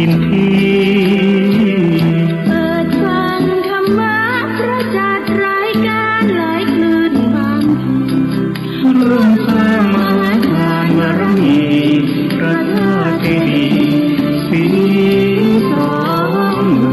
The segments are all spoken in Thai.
ทินที่เปิดฟังธรรมะพระจัดรายการหลายคลื่นความร่วมสร้างมหาทานบารมีพระธาตุเจดีย์สีทองเมื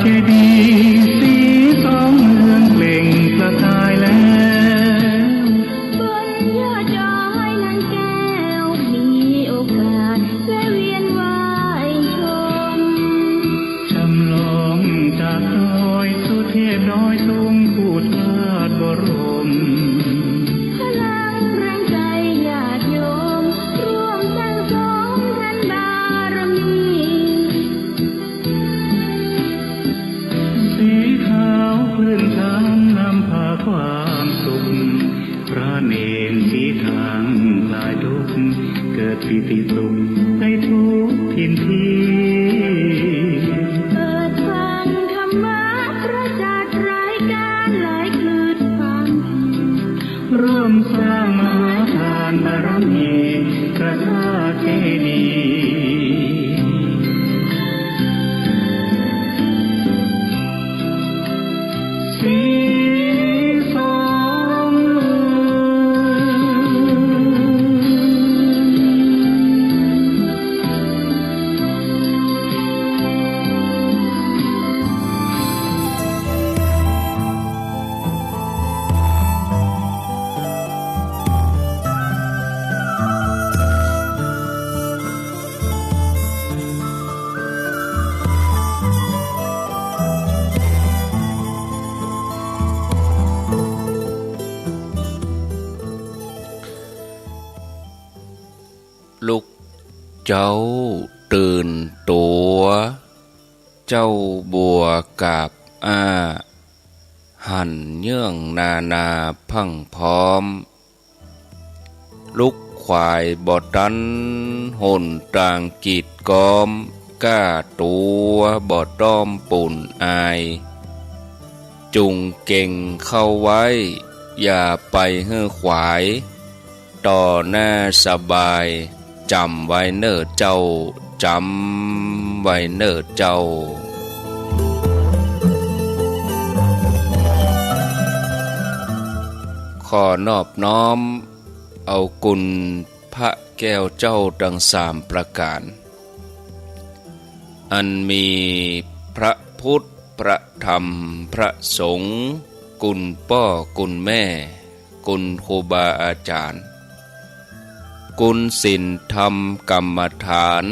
เจดีย์สีทองเมืองเปล่งประกายแล้วบนยอดดอยนางแก้วมีโอกาสแวะเวียนไหว้ชมจำลองจากดอยสุเทพน้อยสูงผู้ทาสบรมพลังแรงใจญาติโยมร่วมสร้างสมทันบารมีสีขาวคลื่นช้ำนำพาความสุขพระเนรสีทางคลายทุกข์เกิดปิติสุขในทุกทินที่เปิดฟังธรรมะพระจัดรายการหลายคลื่นความร่วมสร้างมหาทานบารมีพระธาตุเจดีย์สีทองเมืลูกเจ้าตื่นตัวเจ้าบัวกาบหั่นเยื่องนาพังพร้อมลูกควายบ่ดันหนต่างกีดกอมก้าตัวบ่ต้อมปุ่นอายจุงเก่งเข้าไว้อย่าไปเฮือขวายต่อหน้าสบายจำไว้เนิ่อเจ้าจำไว้เนิ่อเจ้าขอนอบน้อมเอากุลพระแก้วเจ้าดังสามประการอันมีพระพุทธพระธรรมพระสงฆ์กุลพ่อกุลแม่กุลครูบาอาจารย์กุลศีลธรรมกรรมฐาน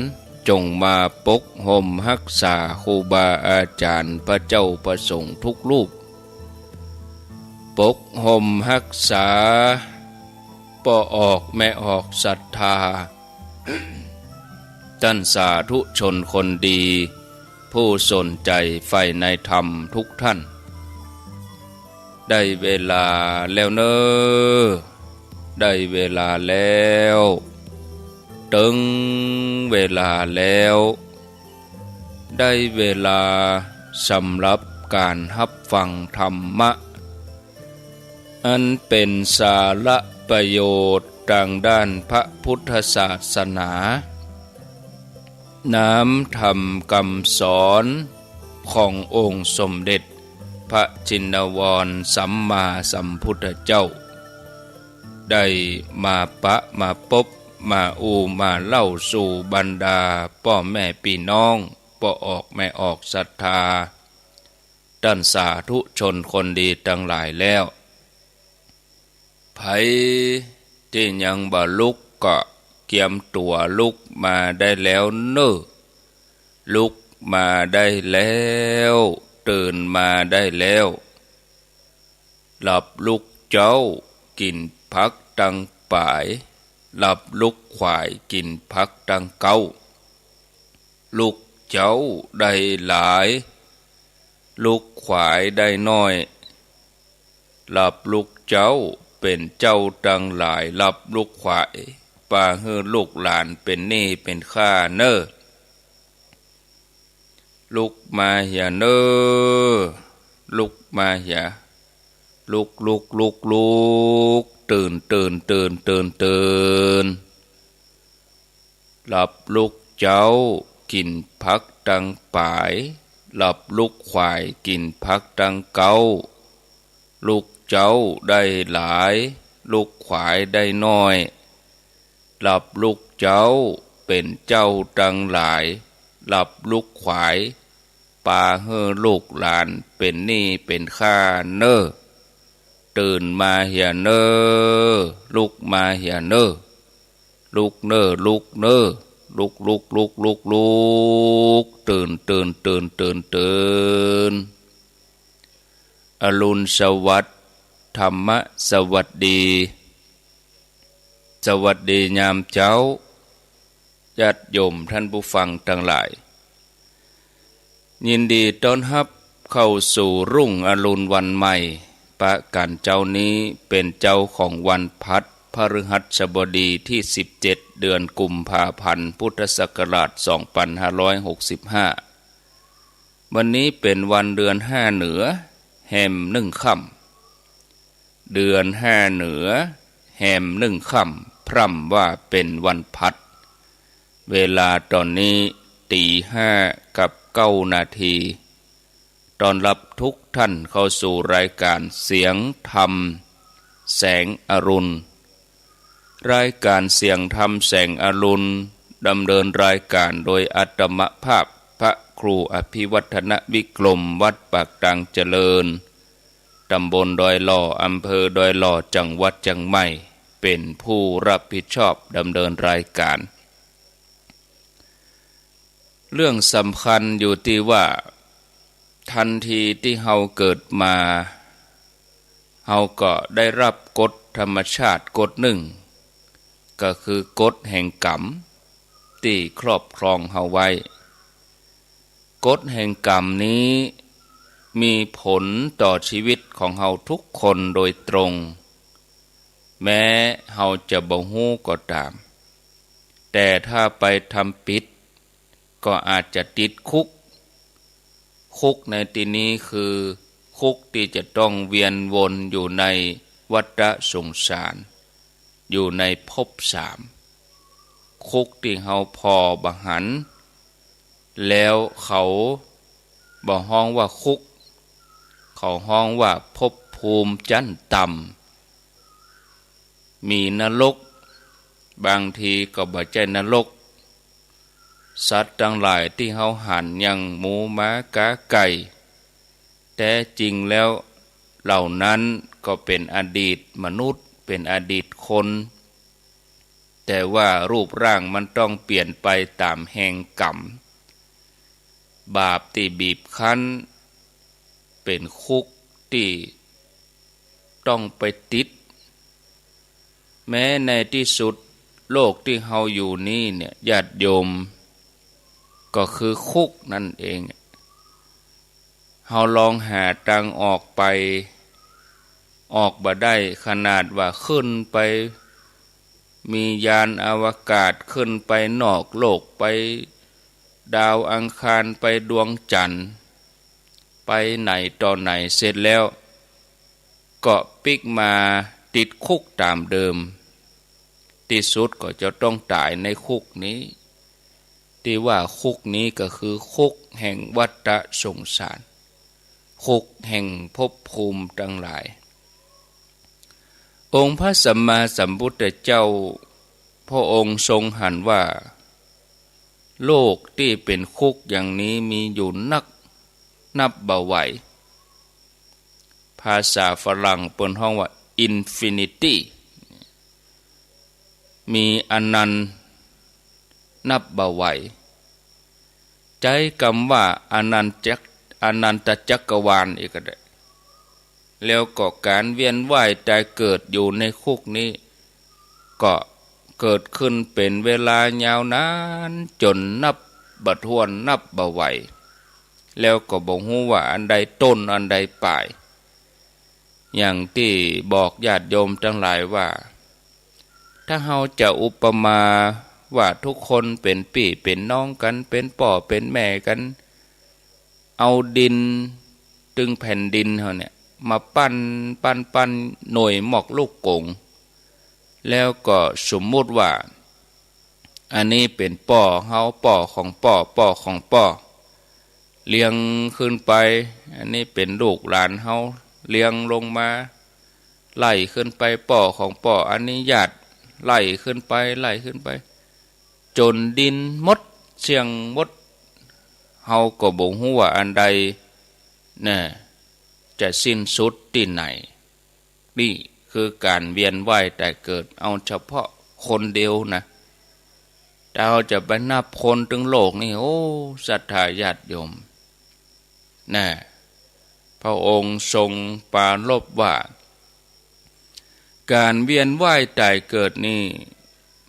จงมาปกห่มรักษาครูบาอาจารย์พระเจ้าประสงค์ทุกรูปปกห่มรักษาป่อออกแม่ออกศรัทธา ท่านสาธุชนคนดีผู้สนใจใฝ่ในธรรมทุกท่านได้เวลาแล้วเนอได้เวลาแล้วถึงเวลาแล้วได้เวลาสำหรับการรับฟังธรรมะอันเป็นสาระประโยชน์ทางด้านพระพุทธศาสนาน้ำธรรมคำสอนขององค์สมเด็จพระจินวรสัมมาสัมพุทธเจ้าได้มาปะมาพบมามาเล่าสู่บรรดาพ่อแม่พี่น้องป่อออกแม่ออกศรัทธาท่านสาธุชนคนดีทั้งหลายแล้วไผที่ยังบ่ลุกก็เกียมตัวลุกมาได้แล้วเน้อลุกมาได้แล้วตื่นมาได้แล้วหลับลุกเจ้ากินพักตังป่าย หลับลูกควายกินพักดังเก้าลูกเจ้าได้หลายลูกควายได้น้อยหลับลูกเจ้าเป็นเจ้าดังหลายหลับลูกควายป่าเฮือลูกหลานเป็นหนี้เป็นข้าเนอลูกมาเหียเนอลูกมาเหียลูกตื่นหลับลูกเจ้ากินพักดังป่ายหลับลูกควายกินพักดังเก้าลูกเจ้าได้หลายลูกควายได้น้อยหลับลูกเจ้าเป็นเจ้าดังหลายหลับลูกควายป่าเฮือลูกหลานเป็นหนี้เป็นข้าเนอตื่นมาเหียเนอลูกมาเหียเนอลูกเนอลูกเนอลูกตื่นอรุณสวัสดิ์ธรรมสวัสดีสวัสดียามเช้าญาติโยมท่านผู้ฟังทั้งหลายยินดีต้อนรับเข้าสู่รุ่งอรุณวันใหม่ประกันเจ้านี้เป็นเจ้าของวันพัดพฤหัสบดีที่17เดือนกุมภาพันธ์พุทธศักราช2565วันนี้เป็นวันเดือน5เหนือแห่ม1ค่ำเดือน5เหนือแห่ม1ค่ำพร่ำว่าเป็นวันพัดเวลาตอนนี้ตี5กับ9นาทีตอนรับทุกท่านเข้าสู่รายการเสียงธรรมแสงอรุณรายการเสียงธรรมแสงอรุณดำเนินรายการโดยอาตมภาพพระครูอภิวัฒนวิกรมวัดปากตังเจริญตำบลดอยหล่ออำเภอดอยหล่อจังหวัดเชียงใหม่เป็นผู้รับผิดชอบดำเนินรายการเรื่องสำคัญอยู่ที่ว่าทันทีที่เฮาเกิดมาเฮาก็ได้รับกฎธรรมชาติกฎหนึ่งก็คือกฎแห่งกรรมที่ครอบครองเฮาไว้กฎแห่งกรรมนี้มีผลต่อชีวิตของเฮาทุกคนโดยตรงแม้เฮาจะบ่ฮู้ก็ตามแต่ถ้าไปทำผิดก็อาจจะติดคุกในที่นี้คือคุกที่จะต้องเวียนวนอยู่ในวัฏสงสารอยู่ในภพ3คุกที่เฮาพอบหันแล้วเขาบ่ฮ้องว่าคุกเขาฮ้องว่าภพภูมิชั้นต่ำมีนรกบางทีก็บ่ใช่นรกสัตว์ทั้งหลายที่เฮาหันอย่างหมูม้ากาไก่แต่จริงแล้วเหล่านั้นก็เป็นอดีตมนุษย์เป็นอดีตคนแต่ว่ารูปร่างมันต้องเปลี่ยนไปตามแห่งกรรมบาปที่บีบคั้นเป็นคุกที่ต้องไปติดแม้ในที่สุดโลกที่เฮาอยู่นี่เนี่ยญาติโยมก็คือคุกนั่นเองเฮาลองหาทางออกไปออกบ่ได้ขนาดว่าขึ้นไปมียานอวกาศขึ้นไปนอกโลกไปดาวอังคารไปดวงจันทร์ไปไหนต่อไหนเสร็จแล้วก็ปิกมาติดคุกตามเดิมที่สุดก็จะต้องตายในคุกนี้ที่ว่าคุกนี้ก็คือคุกแห่งวัฏสงสารคุกแห่งภพภูมิทั้งหลายองค์พระสัมมาสัมพุทธเจ้าพระองค์ทรงหันว่าโลกที่เป็นคุกอย่างนี้มีอยู่นับบ่ไหวภาษาฝรั่งเปิ้นฮ้องว่า infinity มีอนันต์นับบ่ไหวใจคำว่าอนันตจักรวาลอีกก็ได้แล้วก็การเวียนว่ายตายเกิดอยู่ในคุกนี้ก็ เกิดขึ้นเป็นเวลายาวนานจนนับบ่ถ้วนนับบ่ไหวแล้วก็บ่ฮู้ว่าอันใดต้นอันใดปลายอย่างที่บอกญาติโยมทั้งหลายว่าถ้าเฮาจะอุปมาว่าทุกคนเป็นพี่เป็นน้องกันเป็นพ่อเป็นแม่กันเอาดินตึงแผ่นดินเฮาเนี่ยมาปั้นหน่วยหมอกลูกกงแล้วก็สมมุติว่าอันนี้เป็นป่อเฮาป่อของป่อเลี้ยงขึ้นไปอันนี้เป็นลูกหลานเฮาเลี้ยงลงมาไล่ขึ้นไปป่อของป่ออันนี้ญาติไล่ขึ้นไปจนดินหมดเชียงหมดเฮาก็บ่ฮู้ว่าอันใดน่ะจะสิ้นสุดที่ไหนนี่คือการเวียนว่ายแต่เกิดเอาเฉพาะคนเดียวนะแต่เราจะไปนับคนถึงโลกนี่โอ้ศรัทธาญาติโยมนะพระองค์ทรงปรารภว่าการเวียนว่ายตายเกิดนี่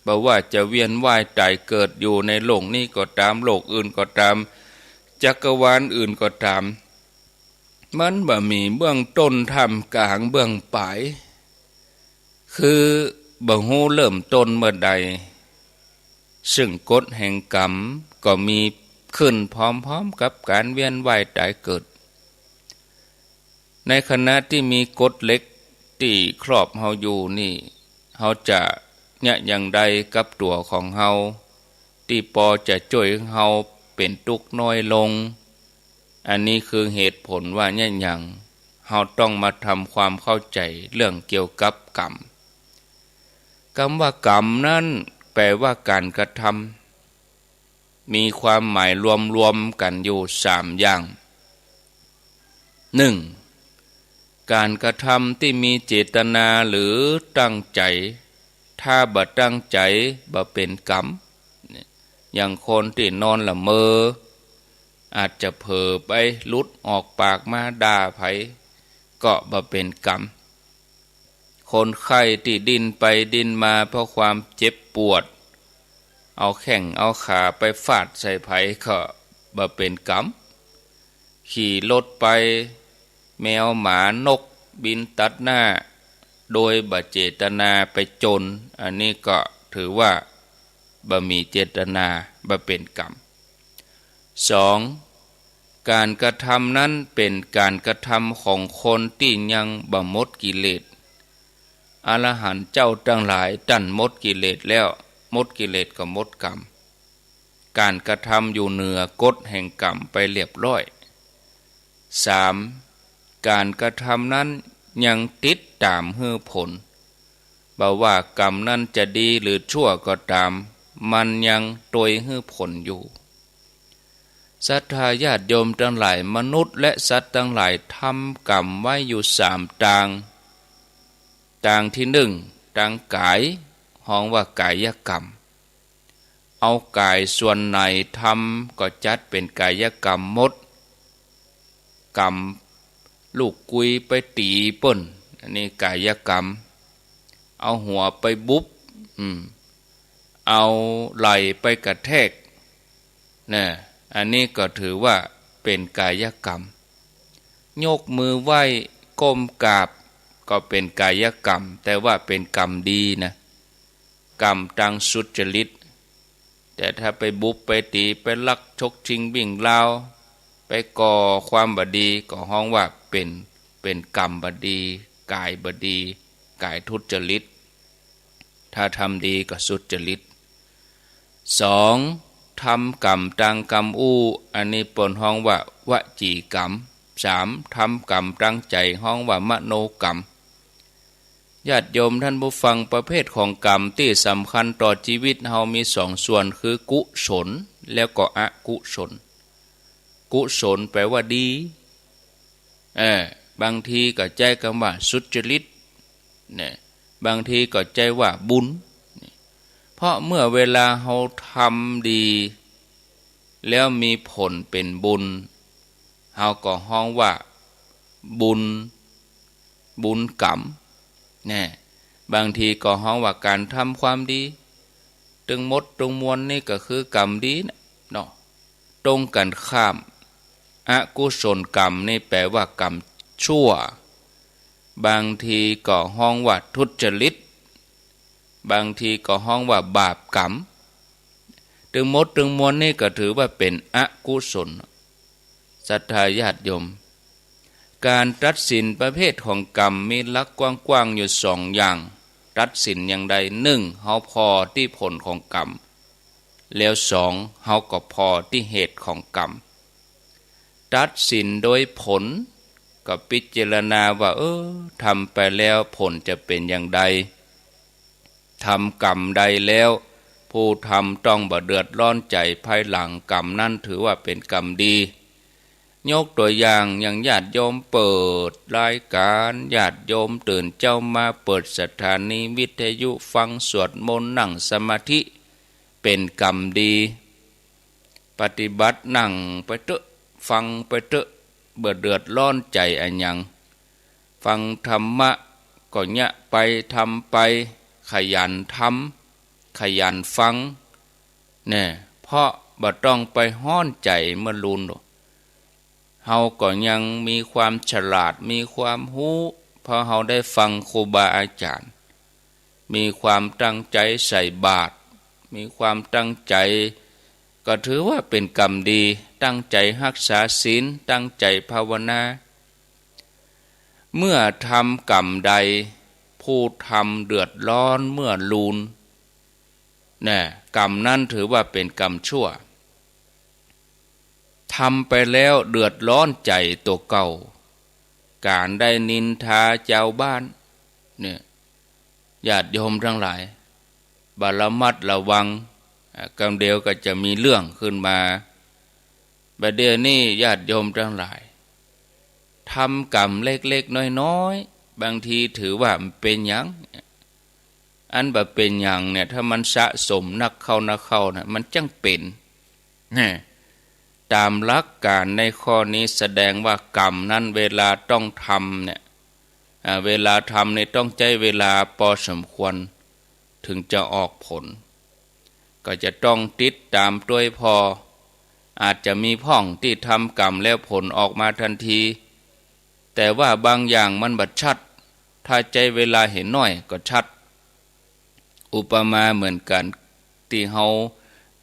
บอกว่าจะเวียนว่ายตายเกิดอยู่ในโลกนี้ก็ตามโลกอื่นก็ตามจักรวาลอื่นก็ตามมันบ่มีเบื้องต้นท่ามกลางเบื้องปลายคือบ่ฮู้เริ่มต้นเมื่อใดซึ่งกฎแห่งกรรมก็มีขึ้นพร้อมๆกับการเวียนว่ายตายเกิดในขณะที่มีกฎเล็กที่ครอบเฮาอยู่นี่เฮาจะเนี่ยอย่างใดกับตัวของเฮาที่พอจะช่วยเฮาเป็นทุกข์น้อยลงอันนี้คือเหตุผลว่าเนี่ยอย่างเฮาต้องมาทำความเข้าใจเรื่องเกี่ยวกับกรรมคำว่ากรรมนั้นแปลว่าการกระทำมีความหมายรวมกันอยู่3อย่าง 1. การกระทำที่มีเจตนาหรือตั้งใจถ้าบ่ตั้งใจบ่เป็นกรรมอย่างคนที่นอนละเมออาจจะเผลอไปหลุดออกปากมาด่าไผก็บ่เป็นกรรมคนไข้ที่ดิ้นไปดิ้นมาเพราะความเจ็บปวดเอาแข้งเอาขาไปฟาดใส่ไผก็บ่เป็นกรรมขี่รถไปแมวหมานกบินตัดหน้าโดยบ่เจตนาไปจนอันนี้ก็ถือว่าบ่มีเจตนาบ่เป็นกรรม 2. การกระทำนั้นเป็นการกระทำของคนที่ยังบ่หมดกิเลสอรหันต์เจ้าทั้งหลายท่านหมดกิเลสแล้วหมดกิเลสก็หมดกรรมการกระทำอยู่เหนือกฎแห่งกรรมไปเรียบร้อย 3. การกระทำนั้นยังติดตามให้ผลบ่ว่ากรรมนั้นจะดีหรือชั่วก็ตามมันยังโดยให้ผลอยู่ศรัทธาญาติโยมทั้งหลายมนุษย์และสัตว์ทั้งหลายทำกรรมไว้อยู่3ต่างที่1ต่างกายห้องว่ากายกรรมเอากายส่วนไหนทำก็จัดเป็นกายกรรมหมดกรรมลูกกุยไปตีเปิ้นอันนี้กายกรรมเอาหัวไปบุบเอาไหล่ไปกระแทกนะอันนี้ก็ถือว่าเป็นกายกรรมยกมือไหว้ก้มกราบก็เป็นกายกรรมแต่ว่าเป็นกรรมดีนะกรรมทางสุจริตแต่ถ้าไปบุบไปตีไปลักชกชิงบิ่งราวไปก่อความบดีก็ห้องว่าเป็นกรรมบดีกายบดีกายทุจริตถ้าทำดีก็สุจริต 2. ทำกรรมทางกรรมอันนี้ปนห้องว่าวจีกรรม 3. ทำกรรมตั้งใจห้องว่ามโนกรรมญาติโยมท่านผู้ฟังประเภทของกรรมที่สำคัญต่อชีวิตเฮามี2ส่วนคือกุศลแล้วก็อกุศลกุศลแปลว่าดีบางทีก็ใจคำว่าสุจริตเนี่ยบางทีก็ใจว่าบุญเพราะเมื่อเวลาเฮาทำดีแล้วมีผลเป็นบุญเฮาก็ฮ้องว่าบุญกรรมบางทีก็ฮ้องว่าการทำความดี ตึงมดตรงมวลนี่ก็คือกรรมดีเนาะตรงกันข้ามอกุศลกรรมนี่แปลว่ากรรมชั่วบางทีก็ห้องว่าทุจริตบางทีก็ห้องว่าบาปกรรมตึงมดตึงมวลนี่ก็ถือว่าเป็นอกุศลศรัทธาญาติโยมการตัดสินประเภทของกรรมมีหลักกว้างๆอยู่2อย่างตัดสินอย่างใด1เฮาพอที่ผลของกรรมแล้ว2เฮาก็พอที่เหตุของกรรมตัดสินโดยผลก็พิจารณาว่าทำไปแล้วผลจะเป็นอย่างใดทำกรรมใดแล้วผู้ทำต้องบ่เดือดร้อนใจภายหลังกรรมนั้นถือว่าเป็นกรรมดียกตัวอย่างญาติโยมเปิดรายการญาติโยมตื่นเจ้ามาเปิดสถานีวิทยุฟังสวดมนต์นั่งสมาธิเป็นกรรมดีปฏิบัตินั่งไปเถอะฟังไปเถอะบ่เดือดร้อนใจอันยังฟังธรรมะก็เนี่ยไปทำไปขยันทำขยันฟังเนี่ยเพราะบ่ต้องไปห้อนใจเมื่อลุนเฮาก็ยังมีความฉลาดมีความรู้เพราะเฮาได้ฟังครูบาอาจารย์มีความตั้งใจใส่บาตรมีความตั้งใจก็ถือว่าเป็นกรรมดีตั้งใจรักษาศีลตั้งใจภาวนาเมื่อทำกรรมใดผู้ทำเดือดร้อนเมื่อลูนเนี่ยกรรมนั้นถือว่าเป็นกรรมชั่วทำไปแล้วเดือดร้อนใจตัวเก่าการได้นินทาเจ้าบ้านเนี่ยญาติโยมทั้งหลายบาระมัดระวังกำเดียวก็จะมีเรื่องขึ้นมาบัดเดี๋ยวนี้ญาติโยมทั้งหลายทำกรรมเล็กๆน้อยๆบางทีถือว่ามันเป็นหยังอันแบบเป็นหยังเนี่ยถ้ามันสะสมนักเข้านะมันจังเป็นเนี่ยตามหลักการในข้อนี้แสดงว่ากรรมนั้นเวลาต้องทำเนี่ยเวลาทำเนี่ยต้องใช้เวลาพอสมควรถึงจะออกผลก็จะต้องติดตามด้วยพออาจจะมีพ่องที่ทำกรรมแล้วผลออกมาทันทีแต่ว่าบางอย่างมันบัดชัดถ้าใจเวลาเห็นน้อยก็ชัดอุปมาเหมือนกันที่เฮา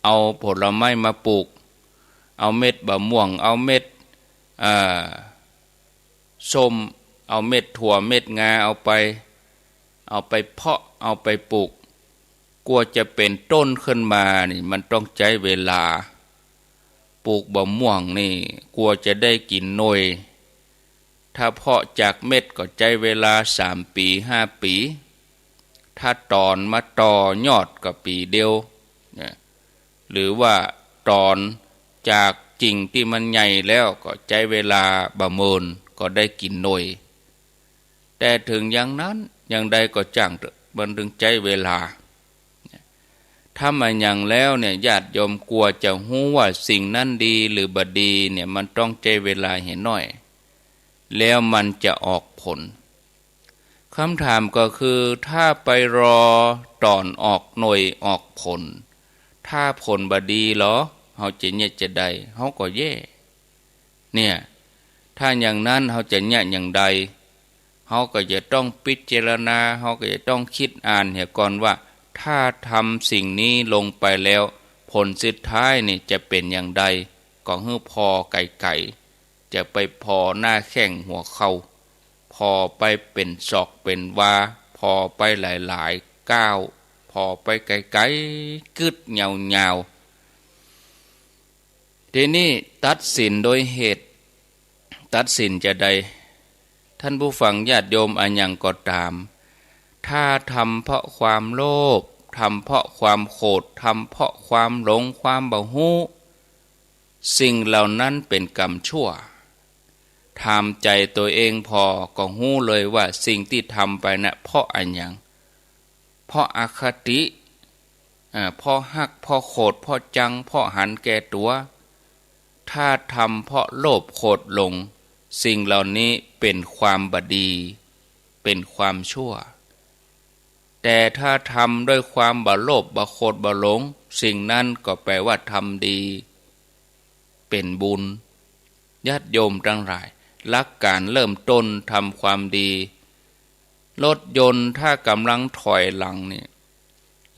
เอาผลไม้มาปลูกเอาเม็ดบะม่วงเอาเม็ดส้มเอาเม็ดถั่วเม็ดงาเอาไปเพาะเอาไปปลูกกลัวจะเป็นต้นขึ้นมานี่มันต้องใช้เวลาปลูกบะม่วงนี่กลัวจะได้กินหน่อยถ้าเพาะจากเม็ดก็ใช้เวลา3 ปี5 ปีถ้าตอนมาต่อยอดก็ปีเดียวหรือว่าตอนจากจริงที่มันใหญ่แล้วก็ใช้เวลาประเมินก็ได้กินหน่อยแต่ถึงอย่างนั้นอย่างใดก็จ้างมันถึงใช้เวลาถ้ามาอย่างแล้วเนี่ยญาติโยมกลัวจะหู้ว่าสิ่งนั้นดีหรือบ่ดีเนี่ยมันต้องใช้เวลาเห็นหน่อยแล้วมันจะออกผลคำถามก็คือถ้าไปรอตอนออกหน่วยออกผลถ้าผลบ่ดีเหรอเฮาจะเนี่ยจะได้เฮาก็แย่เนี่ยถ้าอย่างนั้นเฮาจะเนี่ยอย่างใดเฮาก็จะต้องพิจารณาเฮาก็จะต้องคิดอ่านเสียก่อนว่าถ้าทำสิ่งนี้ลงไปแล้วผลสุดท้ายนี่จะเป็นอย่างใดก็ฮื้อพอไก่จะไปพอหน้าแข้งหัวเข่าพอไปเป็นศอกเป็นวาพอไปหลายๆก้าวพอไปไกลๆกึดเงาทีนี้ตัดสินโดยเหตุตัดสินจะใดท่านผู้ฟังญาติโยมอันยังก็ตามถ้าทำเพราะความโลภทำเพราะความโกรธทำเพราะความหลงความบ่ฮู้สิ่งเหล่านั้นเป็นกรรมชั่วทำใจตัวเองพอก็ฮู้เลยว่าสิ่งที่ทำไปน่ะเพราะอันยังเพราะอคติเพราะฮักเพราะโกรธเพราะจังเพราะหันแก่ตัวถ้าทำเพราะโลภโกรธหลงสิ่งเหล่านี้เป็นความบดีเป็นความชั่ว แต่ถ้าทำด้วยความบ่โลภบ่โคตรบ่หลงสิ่งนั้นก็แปลว่าทำดีเป็นบุญญาติโยมทั้งหลายหลักการเริ่มต้นทำความดีรถยนต์ถ้ากำลังถอยหลังเนี่ย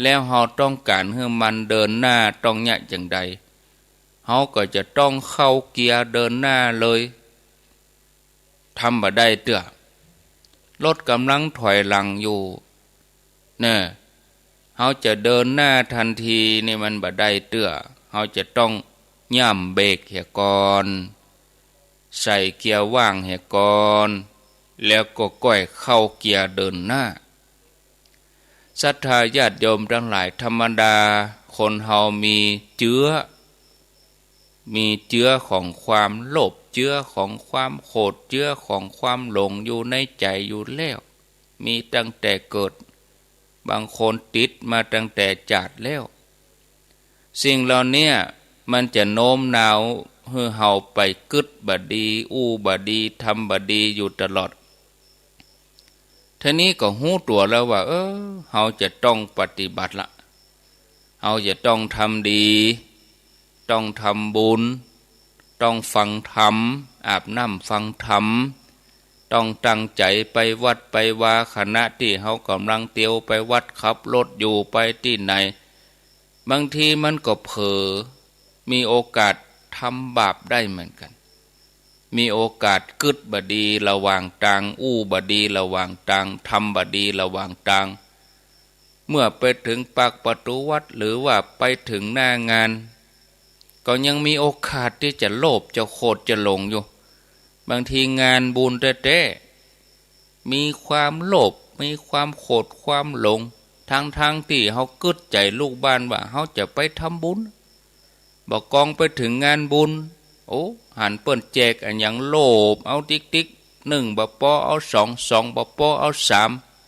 แล้วเราต้องการให้มันเดินหน้าต้องยะอย่างใดเราก็จะต้องเข้าเกียร์เดินหน้าเลยทำบ่ได้เตื้อรถกำลังถอยหลังอยู่เนี่ยเราจะเดินหน้าทันทีนี่มันบ่ได้เตื้อเราจะต้องย่ำเบรกเหี่ยก่อนใส่เกียร์ว่างเหี่ยก่อนแล้วก็ก้อยเข้าเกียร์เดินหน้าศรัทธาญาติโยมทั้งหลายธรรมดาคนเฮามีเจื้อของความโลภเจื้อของความโกรธเจื้อของความหลงอยู่ในใจอยู่แล้วมีตั้งแต่เกิดบางคนติดมาตั้งแต่จาดแล้วสิ่งเหล่านี้มันจะโน้มน้าวให้เฮาไปกึดบดีอู้บดีทำบดีอยู่ตลอดทีนี้ก็หู้ตัวแล้วว่าเฮาจะต้องปฏิบัติละเฮาจะต้องทำดีต้องทำบุญต้องฟังธรรมอาบน้ำฟังธรรมต้องตั้งใจไปวัดไปวาขณะที่เฮากำลังเตียวไปวัดขับรถอยู่ไปที่ไหนบางทีมันก็เผลอมีโอกาสทำบาปได้เหมือนกันมีโอกาสกึดบดีระหว่างทางอู้บดีระหว่างทางทำบดีระหว่างทางเมื่อไปถึงปากประตูวัดหรือว่าไปถึงหน้างานก็ยังมีโอกาสที่จะโลภจะโกรธจะหลงอยู่บางทีงานบุญแท้ๆมีความโลภมีความโกรธความหลงทั้งที่เฮากึดใจลูกบ้านว่าเฮาจะไปทำบุญบอกกองไปถึงงานบุญโอ้หันเปิ้นแจกอันยังโลภเอาติ๊กๆ1บ่พอเอา2บ่พอเอา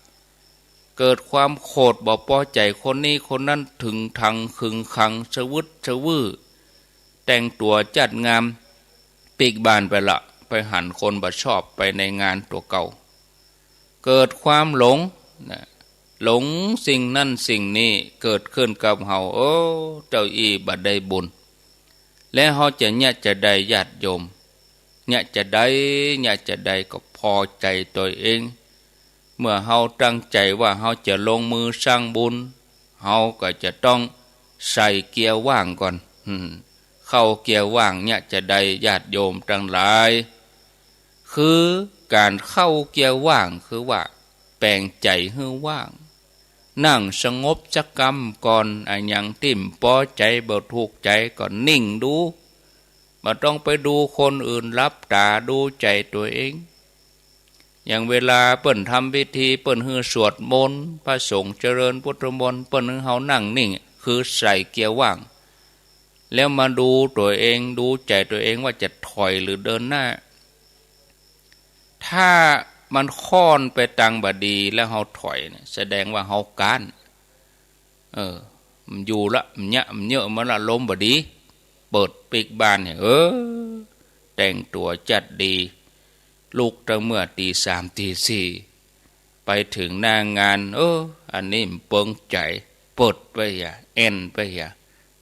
3เกิดความโกรธบ่พอใจคนนี้คนนั้นถึงทังขึงขังชวึดชวื้อแต่งตัวจัดงามปีกบานไปละไปหันคนบ่ชอบไปในงานตัวเก่าเกิดความหลงหลงสิ่งนั้นสิ่งนี้เกิดขึ้นกับเฮาเจ้าอีบ่ได้บุญและเฮาจะเนี่ยจะได้ญาติโยมเนี่ยจะได้ก็พอใจตัวเองเมื่อเฮาตั้งใจว่าเฮาจะลงมือสร้างบุญเฮาก็จะต้องใส่เกียร์ว่างก่อนเข้าเกียร์ว่างเนี่ยจะได้ญาติโยมทั้งหลายคือการเข้าเกียร์ว่างคือว่าแปลงใจให้ว่างนั่งสงบจักกรรมก่อนอันยังติ่มพอใจบ่ถูกใจก็นิ่งดูบ่ต้องไปดูคนอื่นรับตาดูใจตัวเองอย่างเวลาเปิ้นทำพิธีเปิ้นฮือสวดมนต์พระสงฆ์เจริญพุทธมนต์เปิ้นฮือเฮานั่งนิ่งคือใส่เกียร์ว่างแล้วมาดูตัวเองดูใจตัวเองว่าจะถอยหรือเดินหน้าถ้ามันค่อนไปตังบดีแล้วเฮาถอยเนี่ยแสดงว่าเฮาการมันอยู่ละมันเยอะมันละล้มบดีเปิดปีกบานเนี่ยแต่งตัวจัดดีลูกตั้งเมื่อตี 3 ตี 4ไปถึงหน้างานอันนี้มันเปิงใจเปิดไปอย่าเอ็นไปอย่า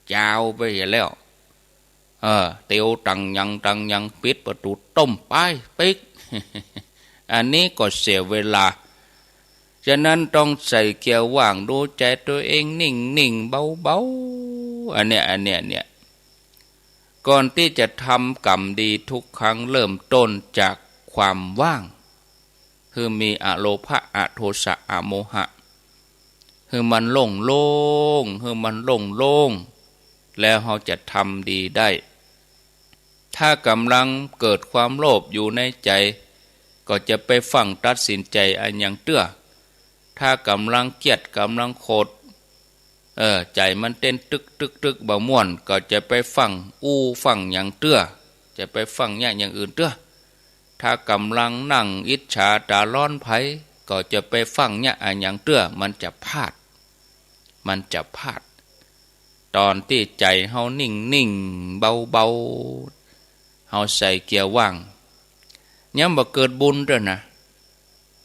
เจ้าไปอย่าแล้วเตียวตังยังปิดประตูต้มไปปิก อันนี้ก็เสียเวลาฉะนั้นต้องใส่เกียร์ว่างดูใจตัวเองนิ่งเบาอันเนี้ยก่อนที่จะทำกรรมดีทุกครั้งเริ่มต้นจากความว่างคือมีอโลภะอโทสะอโมหะคือมันโล่งแล้วเราจะทำดีได้ถ้ากำลังเกิดความโลภอยู่ในใจก็จะไปฟังตัดสินใจอันยังเตื้อถ้ากำลังเกียดกำลังโคตรใจมันเต้นตึกบ่ม่วนก็จะไปฟังฟังอย่างเตื้อจะไปฟังอย่างอื่นเตื้อถ้ากำลังนั่งอิจฉาตาร้อนไผก็จะไปฟังอันอย่างเตื้อมันจะพลาดตอนที่ใจเฮานิ่งเบาเฮาใส่เกียร์ว่างยังบ่เกิดบุญด้วยนะ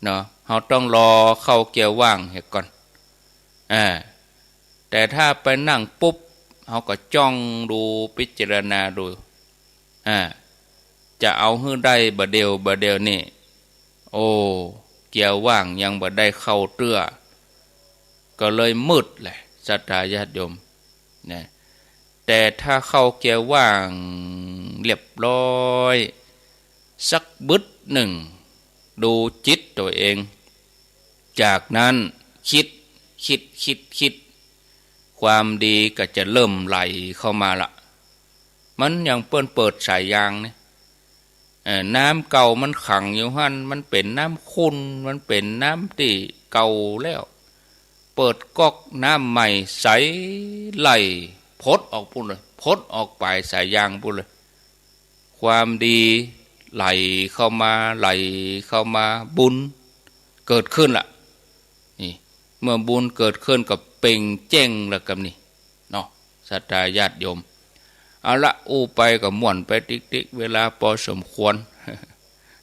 เนาะเฮาต้องรอเข้าเกียร์ว่างให้ก่อน อ่าแต่ถ้าไปนั่งปุ๊บเขาก็จ้องดูพิจารณาดูจะเอาให้ได้บ่เดียวนี่โอ้เกี่ยวว่างยังบ่ได้เข้าเตื้อก็เลยมืดแหละศรัทธาญาติโยมนะแต่ถ้าเข้าเกี่ยวว่างเรียบร้อยสักบึดหนึ่งดูจิตตัวเองจากนั้นคิดความดีก็จะเริ่มไหลเข้ามาละมันยังเปิดสายยางเนี่ยน้ำเก่ามันขังอยู่หั่นมันเป็นน้ำขุ่นมันเป็นน้ำที่เก่าแล้วเปิดก๊อกน้ำใหม่ใสไหลพดออกปุ่นเลยพดออกไปสายยางปุ่นเลยความดีไหลเข้ามาบุญเกิดขึ้นล่ะนี่เมื่อบุญเกิดขึ้นกับเป่งแจ้งแล้วกับนี่เนาะศรัทธาญาติโยมเอาละไปกับม่วนไปติ๊กเวลาพอสมควร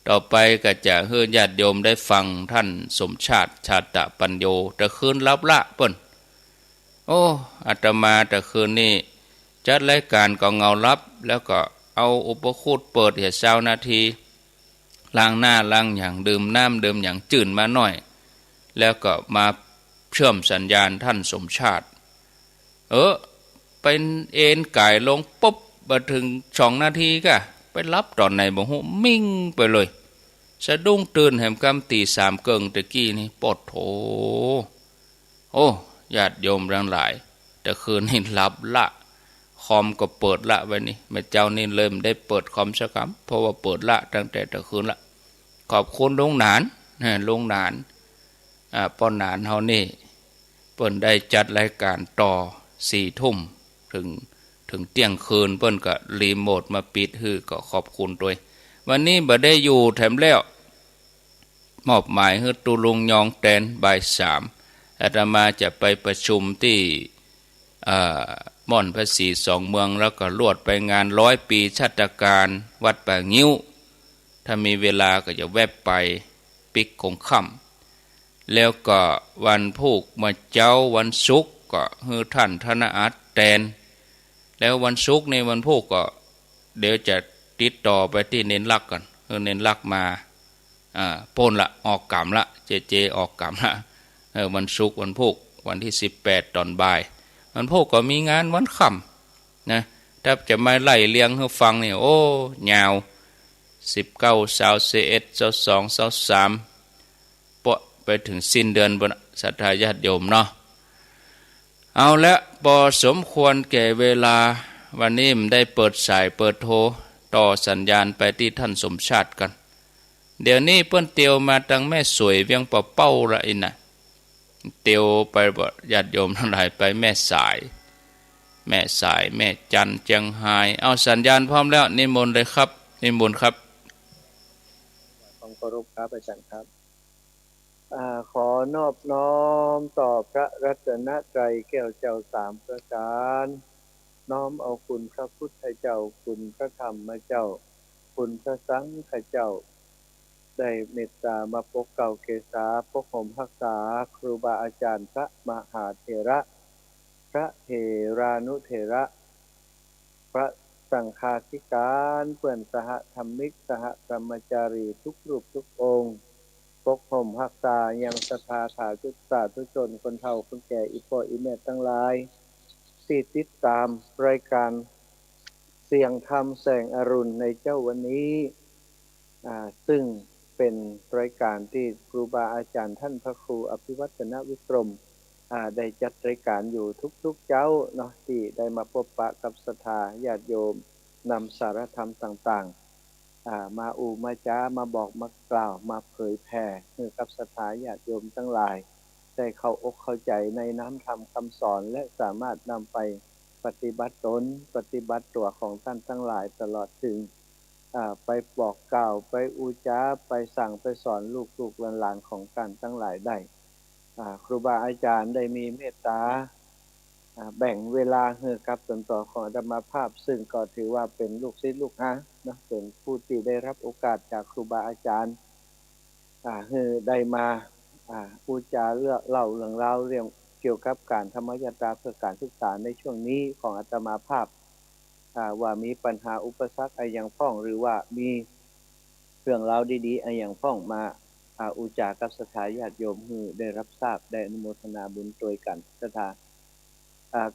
ต่อไปก็จะให้ญาติโยมได้ฟังท่านสมชาติชาตปัญโยตะคืนรับละเปิ้นอาตมาตะคืนนี้จัดรายการก็เงารับแล้วก็เอาอุปคุตเปิดเหตุเช้านาทีล้างหน้าล้างอย่างดื่มน้ำดื่มอย่างจื่นมาหน่อยแล้วก็มาเชื่อมสัญญาณท่านสมชาติเป็นเอ็นไก่ลงปุ๊บมาถึง2 นาทีก็ไปรับตอนไหนบ่ฮู้มิ่งไปเลยสะดุ้งตื่นแหมกำตี3เกิงตะกี้นี่ปดโถญาติโยมทั้งหลายแต่คืนนี้หลับละคอมก็เปิดละไว้นี่แม่เจ้านี่เริ่มได้เปิดคอมสักคำเพราะว่าเปิดละตั้งแต่ตะคืนละขอบคุณลุงหนานลุงหนานป้อนหนานเฮานี่เปิ้นได้จัดรายการต่อ4 ทุ่มถึงเที่ยงคืนเปิ้นก็รีโมทมาปิดฮื้อก็ขอบคุณด้วยวันนี้บ่ได้อยู่แถมแล้วมอบหมายให้ตุลุงยองแตนบ่าย3อาตมาจะไปประชุมที่ม่อนพระศรี2 เมืองแล้วก็ลวดไปงาน100 ปีชาติการวัดป่างิ้วถ้ามีเวลาก็จะแวบไปปิกคงค่ำแล้วก็วันพุธมาเจ้าวันศุกร์ก็ให้ท่านธนอาจแตนแล้ววันศุกร์ในวันพุธก็เดี๋ยวจะติดต่อไปที่เน้นลักกันเน้นลักมาป่นละออกกรรมละเจออกกรรมละวันศุกร์วันพุธวันที่18ตอนบ่ายวันพุธก็มีงานวันค่ำนะถ้าจะมาไล่เลี้ยงให้ฟังเนี่ยยาว19 21 22 23ปะไปถึงสิ้นเดือนบนศรัทธาญาติโยมเนาะเอาละพอสมควรแก่เวลาวันนี้มันได้เปิดสายเปิดโทรต่อสัญญาณไปที่ท่านสมชาติกันเดี๋ยวนี้เปิ้นเตียวมาตั้งแม่สวยเวียงป่าเป้าละอินะเตียวไปบ่ญาติโยมทั้งหลายไปแม่สายแม่จันเจียงไฮ้เอาสัญญาณพร้อมแล้วนิมนต์เลยครับนิมนต์ครับของเคารพครับอาจารย์ครับขอนอบน้อมต่อพระรัตนตรัยแก้วเจ้า3 ประการน้อมเอาคุณพระพุทธเจ้าคุณพระธรรมเจ้าคุณพระสังฆเจ้าได้เมตตามาปกเก่าเกษาปกห่มรักษาครูบาอาจารย์พระมหาเถระพระเถรานุเถระพระสังฆาธิการเพื่อนสหธรรมิกสหธรรมจารีทุกรูปทุกองค์ปกห่มรักษายังศรัทธาสาธุชนคนเฒ่าคนแก่อีพ่ออีแม่ทั้งหลายที่ติดตามรายการเสียงธรรมแสงอรุณในเจ้าวันนี้ซึ่งเป็นรายการที่ครูบาอาจารย์ท่านพระครูอภิวัฒนวิกรมได้จัดรายการอยู่ทุกๆเจ้าเนาะที่ได้มาพบปะกับศรัทธาญาติโยมนำสารธรรมต่างๆมามาจ้ามาบอกมากล่าวมาเผยแผ่ให้กับศรัทธาญาติโยมทั้งหลายได้เข้าอกเข้าใจในน้ำธรรมคำสอนและสามารถนำไปปฏิบัติตนปฏิบัติตัวของท่านทั้งหลายตลอดถึงไปบอกกล่าวไปอุจาไปสั่งไปสอนลูกหลานของท่านทั้งหลายได้ครูบาอาจารย์ได้มีเมตตาแบ่งเวลาให้กับตนต่อของอาตมาภาพซึ่งก็ถือว่าเป็นลูกศิษย์ลูกหานะเป็นผู้ที่ได้รับโอกาสจากครูบาอาจารย์ให้ได้มาอุจาเล่าเรื่องราวเรื่อง เกี่ยวกับการธรรมยตราเพื่อการศึกษาในช่วงนี้ของอาตมาภาพว่ามีปัญหาอุปสรรคอะไรอย่างพ้องหรือว่ามีเรื่องราวดีๆอะไรอย่างพ้องมาอุจากับสถาญาติโยมฮือได้รับทราบได้อนุโมทนาบุญโดยกันสถา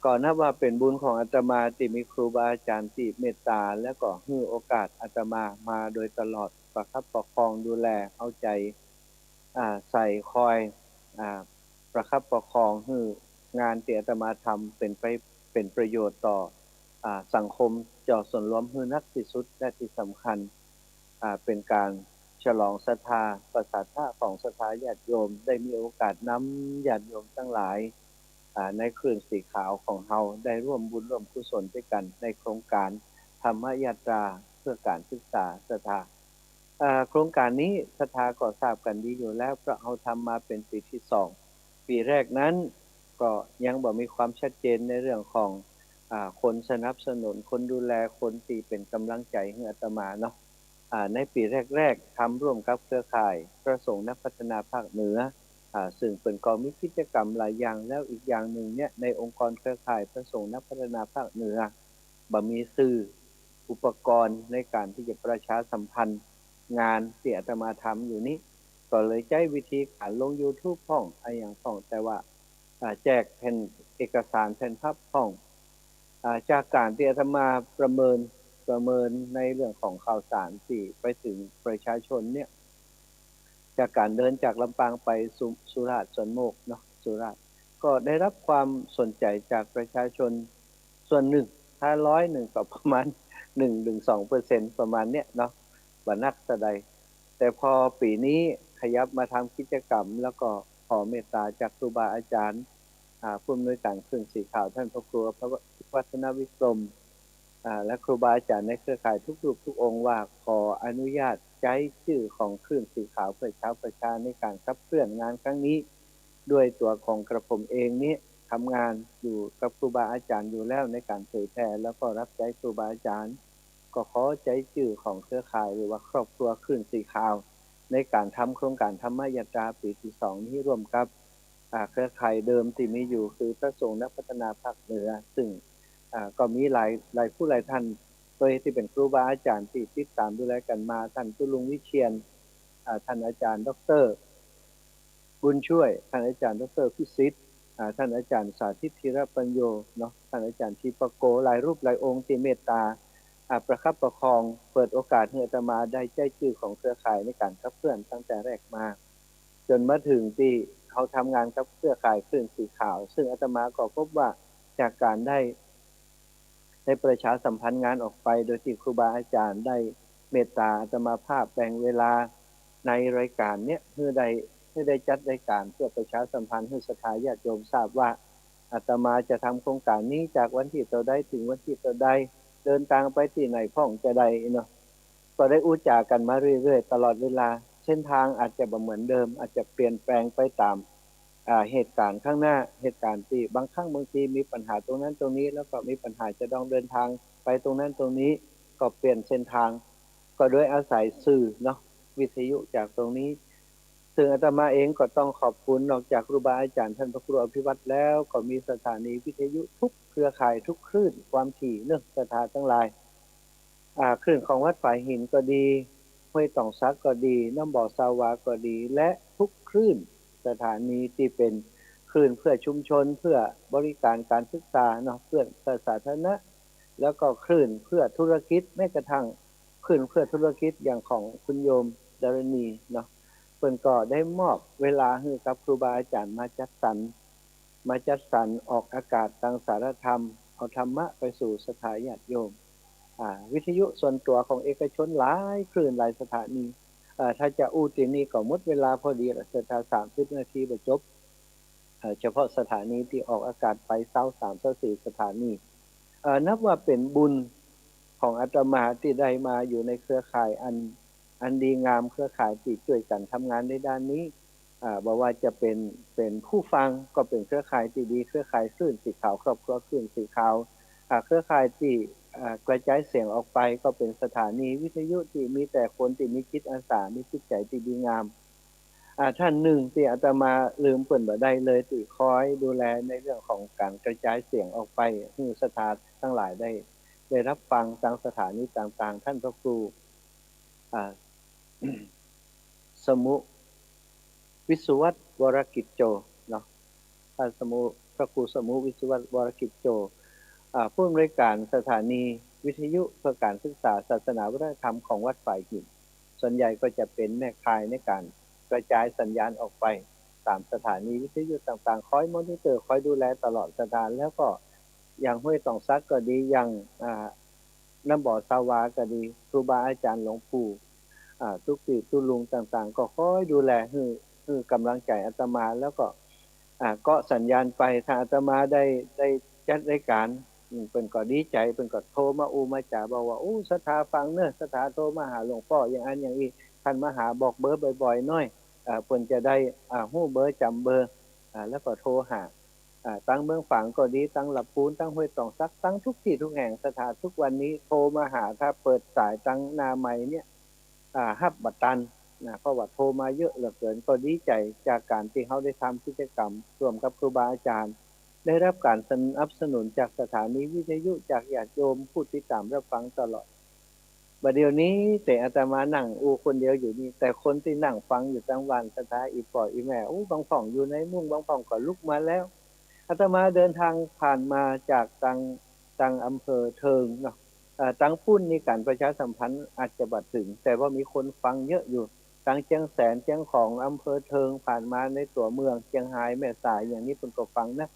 ก่อนนับว่าเป็นบุญของอาตมาที่มีครูบาอาจารย์ที่เมตตาและก็ให้โอกาสอาตมาโดยตลอดประคับประคองดูแลเอาใจใส่คอยประคับประคองให้งานที่อาตมาทำเป็นประโยชน์ต่อสังคมเจ้าส่วนรวมให้นักที่สุดและที่สำคัญเป็นการฉลองศรัทธาประสาทของศรัทธาญาติโยมได้มีโอกาสนำญาติโยมทั้งหลายในคลื่นสีขาวของเราได้ร่วมบุญร่วมกุศลด้วยกันในโครงการธรรมยตราเพื่อการศึกษาศรัทธาโครงการนี้ศรัทธาก็ทราบกันดีอยู่แล้วเพราะเราทำมาเป็นปีที่2ปีแรกนั้นก็ยังบ่มีความชัดเจนในเรื่องของคนสนับสนุนคนดูแลคนที่เป็นกำลังใจให้อาตมาเนาะในปีแรกๆทำร่วมกับเครือข่ายพระสงฆ์นักพัฒนาภาคเหนือซึ่งเป็นก็มีกิจกรรมหลายอย่างแล้วอีกอย่างหนึ่งเนี่ยในองค์กรเครือข่ายพระสงฆ์นักพัฒนาภาคเหนือบ่มีสื่ออุปกรณ์ในการที่จะประชาสัมพันธ์งานที่อาตมาทำอยู่นี้ก็เลยใช้วิธีการลง YouTube พ้องอย่างพ้องแต่ว่าแจกแผ่นเอกสารแผ่นพับพ้องจากการที่อาตมาประเมินในเรื่องของข่าวสารที่ไปถึงประชาชนเนี่ยจากการเดินจากลำปางไปสุราษฎร์สวนโมกเนาะสุราษฎร์ก็ได้รับความสนใจจากประชาชนส่วนหนึ่งถ้า100ก็ประมาณ 1-2% ประมาณเนี้ยเนาะบ่นักซะใดแต่พอปีนี้ขยับมาทำกิจกรรมแล้วก็ขอเมตตาจากครูบาอาจารย์ผู้อำนวยการคลื่นสีขาวท่านพระครูพระวัฒนวิกรมและครูบาอาจารย์ในเครือข่ายทุกรูปทุกองค์ว่าขออนุญาตใช้ชื่อของคลื่นสีขาวเพื่อชาวประชาในการขับเคลื่อนงานครั้งนี้ด้วยตัวของกระผมเองนี้ทำงานอยู่กับครูบาอาจารย์อยู่แล้วในการเผยแพร่แล้วก็รับใช้ครูบาอาจารย์ก็ขอใช้ชื่อของเครือข่ายหรือว่าครอบครัวคลื่นสีขาวในการทำโครงการธรรมยตราปีที่2นี้ร่วมกับเครือข่ายเดิมที่มีอยู่คือพระสงฆ์นักพัฒนาภาคเหนือซึ่งก็มีหลายผู้หลายท่านโดยที่เป็นครูบาอาจารย์ที่ติดตามดูแลกันมาท่านตุลุงวิเชียรท่านอาจารย์ดร.บุญช่วยท่านอาจารย์ดร.พิสิทธิ์ท่านอาจารย์สาธิตธีรปัญโยเนาะท่านอาจารย์ทีปโกหลายรูปหลายองค์ที่เมตตาประคับประคองเปิดโอกาสให้อาตมาได้ใช้ชื่อของเครือข่ายในการขับเคลื่อนตั้งแต่แรกมาจนมาถึงที่เขาทำงานกับเครือข่ายคลื่นสีขาวซึ่งอาตมาก็พบว่าจากการได้ประชาสัมพันธ์งานออกไปโดยที่ครูบาอาจารย์ได้เมตตาอาตมาภาพแบ่งเวลาในรายการเนี้ยเพื่อได้จัดรายการเพื่อประชาสัมพันธ์ให้ศรัทธาญาติโยมทราบว่าอาตมาจะทำโครงการนี้จากวันที่เท่าใดถึงวันที่เท่าใดเดินทางไปที่ไหนพ้องจะใดเนาะก็ได้อู้จากันมาเรื่อยๆตลอดเวลาเส้นทางอาจจะบ่เหมือนเดิมอาจจะเปลี่ยนแปลงไปตามเหตุการณ์ข้างหน้าเหตุการณ์ที่บางครั้งบางทีมีปัญหาตรงนั้นตรงนี้แล้วก็มีปัญหาจะต้องเดินทางไปตรงนั้นตรงนี้ก็เปลี่ยนเส้นทางก็โดยอาศัยสื่อเนาะวิทยุจากตรงนี้ซึ่งอาตมาเองก็ต้องขอบคุณนอกจากครูบาอาจารย์ท่านพระครูอภิวัตรแล้วก็มีสถานีวิทยุทุกเครือข่ายทุกคลื่นความถี่เรื่องสถานทั้งหลายคลื่นของวัดฝ่ายหินก็ดีห้วยต่องซักก็ดีน้ำบ่อสาวาก็ดีและทุกคลื่นสถานีที่เป็นคลื่นเพื่อชุมชนเพื่อบริการการศึกษาเนาะเพื่อสาธารณะแล้วก็คลื่นเพื่อธุรกิจแม้กระทั่งคลื่นเพื่อธุรกิจอย่างของคุณโยมดารณีเนาะเพิ่นก็ได้มอบเวลาให้กับครูบาอาจารย์มาจัดสรรออกอากาศทางสารธรรมเอาธรรมะไปสู่ศรัทธาญาติโยมวิทยุส่วนตัวของเอกชนหลายคลื่นหลายสถานีถ้าจะอู้ตีนี้ก็หมดเวลาพอดีละสถา30 นาทีบ่จบเฉพาะสถานีที่ออกอากาศไป23-24สถานีนับว่าเป็นบุญของอาตมาที่ได้มาอยู่ในเครือข่ายอันดีงามเครือข่ายที่ช่วยกันทำงานในด้านนี้บอกว่าจะเป็นผู้ฟังก็เป็นเครือข่ายที่ดีเครือข่ายคลื่นสีขาวครอบครัวคลื่นสีขาวเครือข่ายที่กระจายเสียงออกไปก็เป็นสถานีวิทยุที่มีแต่คนที่มีจิตอาสามีจิตใจที่ดีงาม ท่านหนึ่งที่อาตมาลืมเปิ่นบ่ได้เลยที่คอยดูแลในเรื่องของการกระจายเสียงออกไปให้สถานทั้งหลายได้รับฟังทางสถานีต่างๆท่านพระครูอ่า สมุวิสุวัตวรกิจโจเนาะท่านพระครูสมุวิสุวัตวรกิจโจผู้อำนวยการสถานีวิทยุเพื่อการศึกษาศาสนาวัฒนธรรมของวัดฝ่ายหินส่วนใหญ่ก็จะเป็นแม่ข่ายในการกระจายสัญญาณออกไปตามสถานีวิทยุต่างๆคอยมอนิเตอร์คอยดูแลตลอดสัปดาห์แล้วก็อย่างห้วยตองซักก็ดีอย่างน้ำบ่อสาวาก็ดีครูบาอาจารย์หลวงปู่ทุกปีทุลุงต่างๆก็คอยดูแลคือกำลังใจอาตมาแล้วก็ก็สัญญาณไปถ้าอาตมาได้จัดรายการเป็นก็ดีใจเป็นก็โทรมามาจ่าบอกว่าสถาฟังเนอะสถาโทรมาหาหลวงพ่ออย่างอันอย่างนี้ท่านมาหาบอกเบอร์บ่อยๆหน่อยเพิ่นจะได้ฮู้เบอร์จำเบอร์แล้วก็โทรหาตั้งเมืองฝางก็ดีตั้งหลับปูนตั้งห้วยตองซักตั้งทุกที่ทุกแห่งสถานทุกวันนี้โทรมาหาถ้าเปิดสายตั้งนาใหม่เนี่ยฮับบัตตันเพราะว่าโทรมาเยอะเหลือเกินก็ดีใจจากการที่เขาได้ทำกิจกรรมร่วมกับครูบาอาจารย์ได้รับการสนับสนุนจากสถานีวิทยุจากญาติโยมผู้ติดตามรับฟังตลอดบัดเดี๋ยวนี้แต่อาตมานั่งคนเดียวอยู่นี่แต่คนที่นั่งฟังอยู่ทั้งวันสถาอีปออีแม่บางฝ่องอยู่ในมุ้งบางฝ่องก็ลุกมาแล้วอาตมาเดินทางผ่านมาจากตังอำเภอเทิงเนาะตังพุ่นนี่การประชาสัมพันธ์อาจจะบัดถึงแต่ว่ามีคนฟังเยอะอยู่ตังเชียงแสนเชียงของอำเภอเทิงผ่านมาในตัวเมืองเชียงรายแม่สายอย่างนี้เพิ่นก็ฟังนะ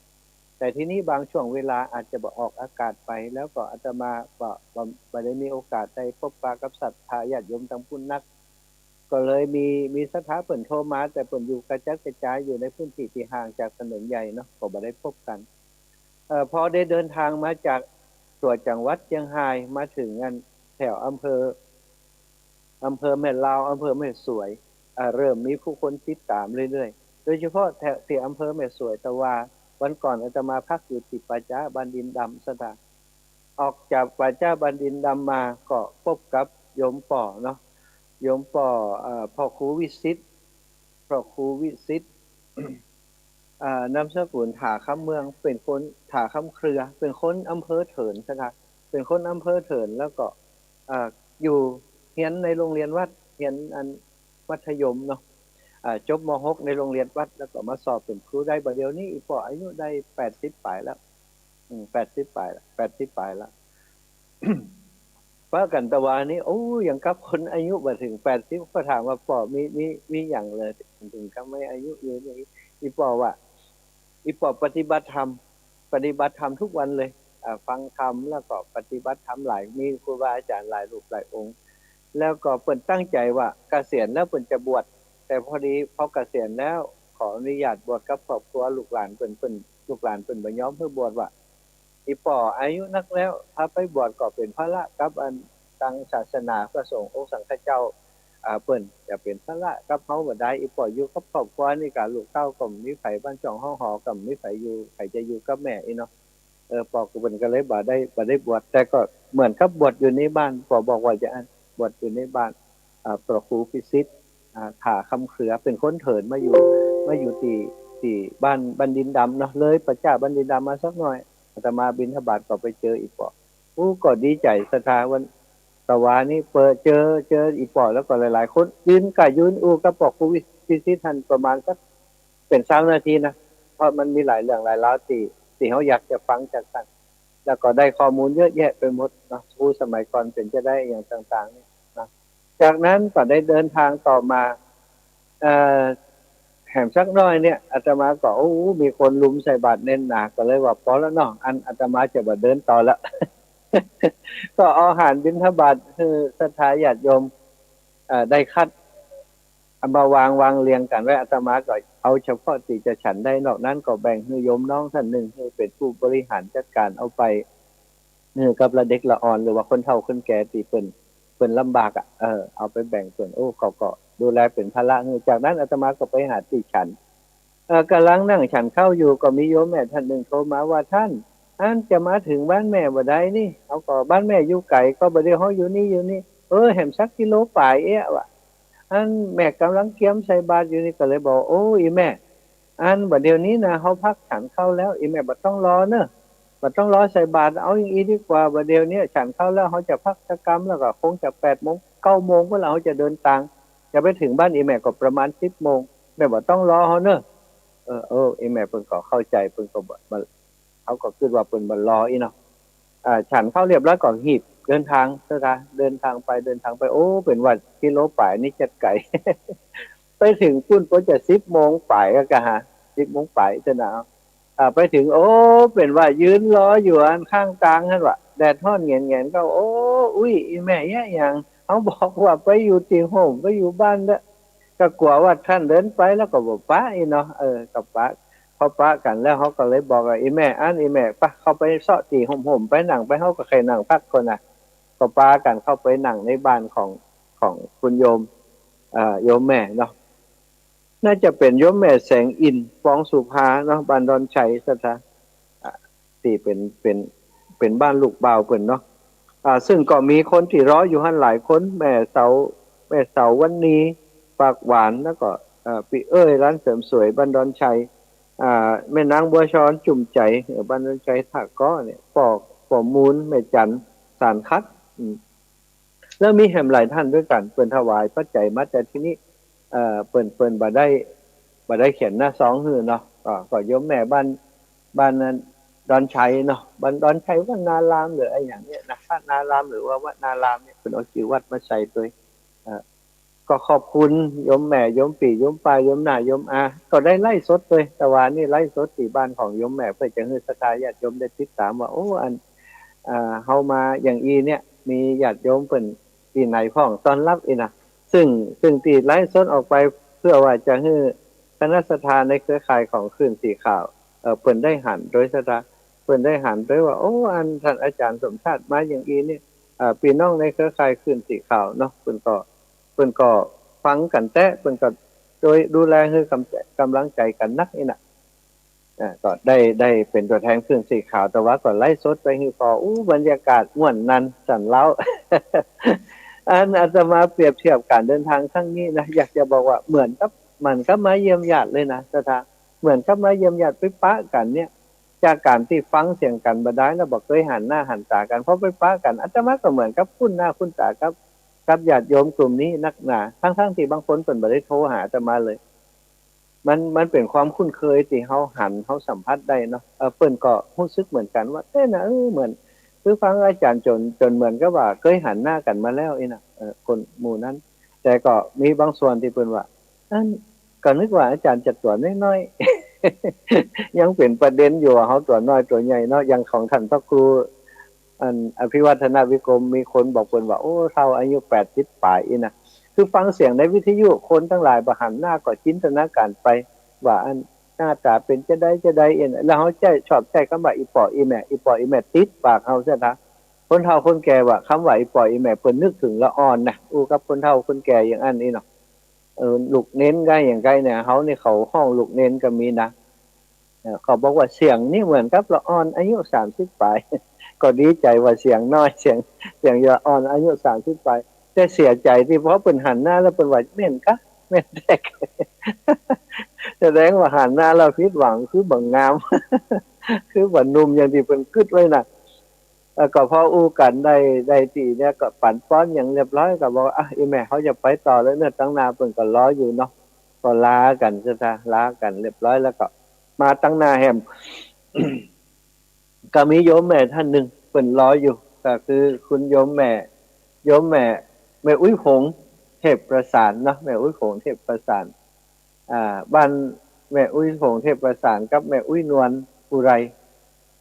แต่ที่นี้บางช่วงเวลาอาจจะออกอากาศไปแล้วก็อาตมาบ่ได้มีโอกาสได้พบปะกับศรัทธาญาติโยมตังพุ่นนักก็เลยมีสถาเปิ่นโทรมาแต่เปิ่นอยู่กระจัดกระจายอยู่ในพื้นที่ที่ห่างจากถนนใหญ่เนาะก็บ่ได้พบกันพอได้เดินทางมาจากตัวจังหวัดเชียงรายมาถึงแถวอำเภอแม่ลาวอำเภอแม่สวยเริ่มมีผู้คนติดตามเรื่อยๆโดยเฉพาะแถวที่อำเภอแม่สวยแต่ว่าวันก่อนอาตมาพักอยู่ที่ป่าช้าบันดินดำสถานออกจากป่าช้าบันดินดำมาก็พบกับโยมป่อเนาะโยมป่อพ่อครูวิสิตนามสกุลถาคำเมืองเป็นคนถาคำเครือเป็นคนอำเภอเถินนะครับเป็นคนอำเภอเถินแล้วก็อยู่เรียนในโรงเรียนวัดเรียนมัธยมเนาะจบม.6 ในโรงเรียนวัดแล้วก็มาสอบเป็นครูได้บัดเดี๋ยวนี้อีพ่ออายุได้80ปลายแล้ว80ปลายแล้ว ว่ากันตะวานี้อย่างกับคนอายุบ่ถึง80ก็ถามว่าพ่อมีอย่างเลยถึงก็ไม่อายุเยอะนี่อีพ่อว่าอีพ่อปฏิบัติธรรมทุกวันเลยฟังธรรมแล้วก็ปฏิบัติธรรมหลายมีครูบาอาจารย์หลายรูปหลายองค์แล้วก็เพิ่นตั้งใจว่าเกษียณแล้วเพิ่นจะบวชแต่พอดีพอเกษียณแล้วขออนุญาตบวชกับครอบครัวลูกหลานเพิ่นลูกหลานเพิ่นบ่ยอมเพื่อบวชว่าอีป่ออายุนักแล้วถ้าไปบวชก็เป็นพระละกับทางศาสนาพระสงฆ์องค์สังฆเจ้าเปิ้นจะเป็นพระละกับเฮาบ่ได้อีป่ออยู่กับครอบครัวนี่ก็ลูกเต้าก็มีไผบ้านจ่องห้องหอก็มีไผอยู่ไผจะอยู่กับแม่อีเนาะป่อก็เพิ่นก็เลยบ่ได้บวชแต่ก็เหมือนกับบวชอยู่ในบ้านป่อบอกว่าจะบวชอยู่ในบ้านพระครูพิสิทธิ์ถาคำเครือเป็นคนเถินมาอยู่ที่บ้านบันดินดำเนาะเลยประจ้าบันดินดำมาสักหน่อยอาตมาบิณฑบาตก็ไปเจออีป่อก็ดีใจศรัทธาวันตะวานี้เปิดเจออีป่อแล้วก็หลายๆคนยืนกับปอกครูวิสิทธิ์ท่านประมาณสักเป็น3นาทีนะเพราะมันมีหลายเรื่องหลายราวที่เฮาอยากจะฟังจากท่านแล้วก็ได้ข้อมูลเยอะแยะไปหมดเนาะผู้สมัยก่อนเป็นจะได้อย่างต่างๆนี่นะจากนั้นก็ได้เดินทางต่อมาแถมสักน้อยเนี่ยอาตมาก็มีคนลุมใส่บาตรเน้นหนาก็เลยว่าพอแล้วเนาะอาตมาจะบ่เดินต่อแล้ว ก็เอาอาหารบิณฑบาตคือศรัทธาญาติโยมได้คัดเอามาวางเรียงกันไว้อาตมาก็เอาเฉพาะที่จะฉันได้นอกนั้นก็แบ่งให้โยมน้องท่านหนึ่งให้เป็นผู้บริหารจัดการเอาไปกับละเด็กละอ่อนหรือว่าคนเฒ่าคนแก่ที่เพิ่นลำบากเอาไปแบ่งเพิ่นก็ดูแลเป็นภาระจากนั้นอาตมาก็ไปหาที่ฉันกำลังนั่งฉันเข้าอยู่ก็มีโยมแม่ท่านหนึ่งโทรมาว่าท่านจะมาถึงบ้านแม่บ่ได้นี่เอาก็บ้านแม่อยู่ไกลก็บ่ได้เฮาอยู่นี่แหมสักกิโลปลายว่ะ อันแม่กำลังเกี๊ยมใส่บาตรอยู่นี่ก็เลยบอกโอ้อีแม่อันบัดเดี๋ยวนี้นะเขาพักฉันเข้าแล้วอีแม่บัดต้องรอเนอะบัดต้องรอใส่บาตรเอาอย่างนี้ดีกว่าบัดเดี๋ยวนี้ฉันเข้าแล้วเขาจะพักกรรมแล้วก็คงจะ8 โมง 9 โมงเมื่อเราจะเดินทางจะไปถึงบ้านอีแม่ก็ประมาณ10 โมงแม่บัดต้องรอเขาเนอะอีแม่เพิ่นก็เข้าใจเพิ่นก็บ่เขาก็คิดว่าเพิ่นบ่รออีเนาะฉันเข้าเรียบร้อยก่อนหีบเดินทางเถอะค่ะเดินทางไปโอ้เป็นว่ากิโลป่ายนี่จัดไก่ ไปถึงปุ้นก็จะ10 โมงป่ายก็กะฮะ10 โมงป่ายจะหนาวไปถึงโอ้เป็นว่ายืนรออยู่อันข้างกลางนั่นว่ะแดดร้อนแง่นๆก็โอ้อุ้ยอีแม่แย่อย่างเขาบอกว่าไปอยู่ตีโฮมไปอยู่บ้านเด้อก็กลัวว่าท่านเดินไปแล้วก็บ่ป้าอีเนาะกับป้าพอป้ากันแล้วเขาก็เลยบอกว่าอีแม่อีแม่ปะเข้าไปเซาะตีโฮมไปนั่งไปเฮาก็เคยนั่งพักคนน่ะก็ป้ากันเข้าไปนั่งในบ้านของคุณโยมโยมแม่เนาะน่าจะเป็นโยมแม่แสงอินฟองสุภาเนาะบ้านดอนชัยซะซะที่เป็นบ้านลูกบ่าวเพิ่นเนาะซึ่งก็มีคนที่รออยู่หั่นหลายคนแม่เสาวันนี้ปากหวานแล้วก็พี่ร้านเสริมสวยบ้านดอนชัยแม่นางบัวช้อนจุ่มใจบ้านดอนชัยท่าก้อเนี่ยปอมูลแม่จันสารคัดแล้วมีแห่มหลายท่านด้วยกันเปิ้นถวายปัจจัยมาแต่ที่นี้เปิ้นบ่ได้เขียนหน้าซองฮือเนาะก็โยมแม่บ้านนั้นดอนชัยเนาะบ้านดอนชัยว่านารามหรือไอ้อย่างเนี้ยนะพระนารามหรือว่าวัดนารามเนี่ยเพิ่นเอาชื่อวัดมาใส่ตัวก็ขอบคุณโยมแม่โยมปี่โยมปายโยมหน้าโยมอาก็ได้ไล่สดเลยแต่ว่านี่ไล่สดที่บ้านของโยมแม่เพื่อจะให้ศรัทธาญาติโยมได้ติดตามว่าโอ้เฮามาอย่างอีเนี่ยมีญาติโยมเพิ่นที่ไหนพ้องต้อนรับอีนะซึ่งตีไลฟ์สดออกไปเพื่อว่าจะให้คณะศรัทธาในเครือข่ายของคลื่นสีขาวเพิ่นได้หันโดยศรัทธาเพิ่นได้หันด้วยว่าโอ้ท่านอาจารย์สมชาติมาอย่างอีนี่พี่น้องในเครือข่ายคลื่นสีขาวเนาะเพิ่นก็ฟังกันแต่เพิ่นก็โดยดูแลคือกำลังใจกันนักนี่น่ะก็ได้เป็นตัวแทนคลื่นสีขาวแต่ว่าก็ไลฟ์สดไปคือพอบรรยากาศม่วนนั้นสั่นเล้า อาจจะมาเปรียบเทียบการเดินทางครั้งนี้นะอยากจะบอกว่าเหมือนกับมันก็มาเยี่ยมญาติเลยนะสถาเหมือนกับมาเยี่ยมญาติไปปะกันเนี่ยจากการที่ฟังเสียงกันบ่ได้แล้วบอกเคยหันหน้าหันตากันเพราะไปปะกันอาตมาก็เหมือนกับคุ้นหน้าคุ้นตากับญาติโยมกลุ่มนี้นักหนาทั้งที่บางคนเพิ่นบ่ได้โทรหาอาตมาเลยมันเป็นความคุ้นเคยที่เฮาหันเฮาสัมผัสได้เนาะเพิ่นก็รู้สึกเหมือนกันว่านะเหมือนคือฟังอาจารย์จนเหมือนกับว่าเคยหันหน้ากันมาแล้วนะคนหมู่นั้นแต่ก็มีบางส่วนที่เพิ่นว่าก็นึกว่าอาจารย์จัดตัวน้อยๆ ยังเป็นประเด็นอยู่ว่าเฮาตัวน้อยตัวใหญ่เนาะอย่างของท่านพระครูอภิวัฒนวิกรมมีคนบอกเพิ่นว่าโอ้เฒ่าอายุ80ปลายอีนะคือฟังเสียงในวิทยุคนทั้งหลายบ่หันหน้าก็จินตนาการไปว่าหน้าตาเป็นจะได้แล้วเฮาชอบใช้คำว่าอีปออีแม่ติดปากเฮาซะนะคนเฒ่าคนแก่ว่าคำว่าอีปออีแม่เพิ่นนึกถึงละอ่อนนะกับคนเฒ่าคนแก่อย่างอันนี้เนาะลูกเน้นได้อย่างไกลเนี่ยเฮานี่เขาห้องลูกเน้นก็มีนะเขาบอกว่าเสียงนี่เหมือนกับละอ่อนอายุ30ปลาย ก็ดีใจว่าเสียงน้อยเสียงละอ่อนอายุ30ปลายแต่เสียใจที่เพราะเพิ่นหันหน้าแล้วเพิ่นว่าแม่นกะแม่นแท้ แสดงว่าหันหน้าเราผิดหวังคือบ่งาม คือบ่หนุ่มอย่างที่เพิ่นคิดไว้น่ะก็พออู้กันได้ทีเนี่ยก็ปั่นป้อนอย่างเรียบร้อยก็บอกอีแม่เขาจะไปต่อแล้วเนี่ยตั้งนานเพิ่นก็รออยู่เนาะก็ลากันซะซะลากันเรียบร้อยแล้วก็มาตั้งหน้าแฮม ก็มีโยมแม่ท่านหนึ่งเพิ่นรออยู่ก็คือคุณโยมแม่อุ้ยผงเทพประสานเนาะแม่อุ้ยผงเทพประสานบ้านแม่อุ้ยผงเทพประสานกับแม่อุ้ยนวลอุไร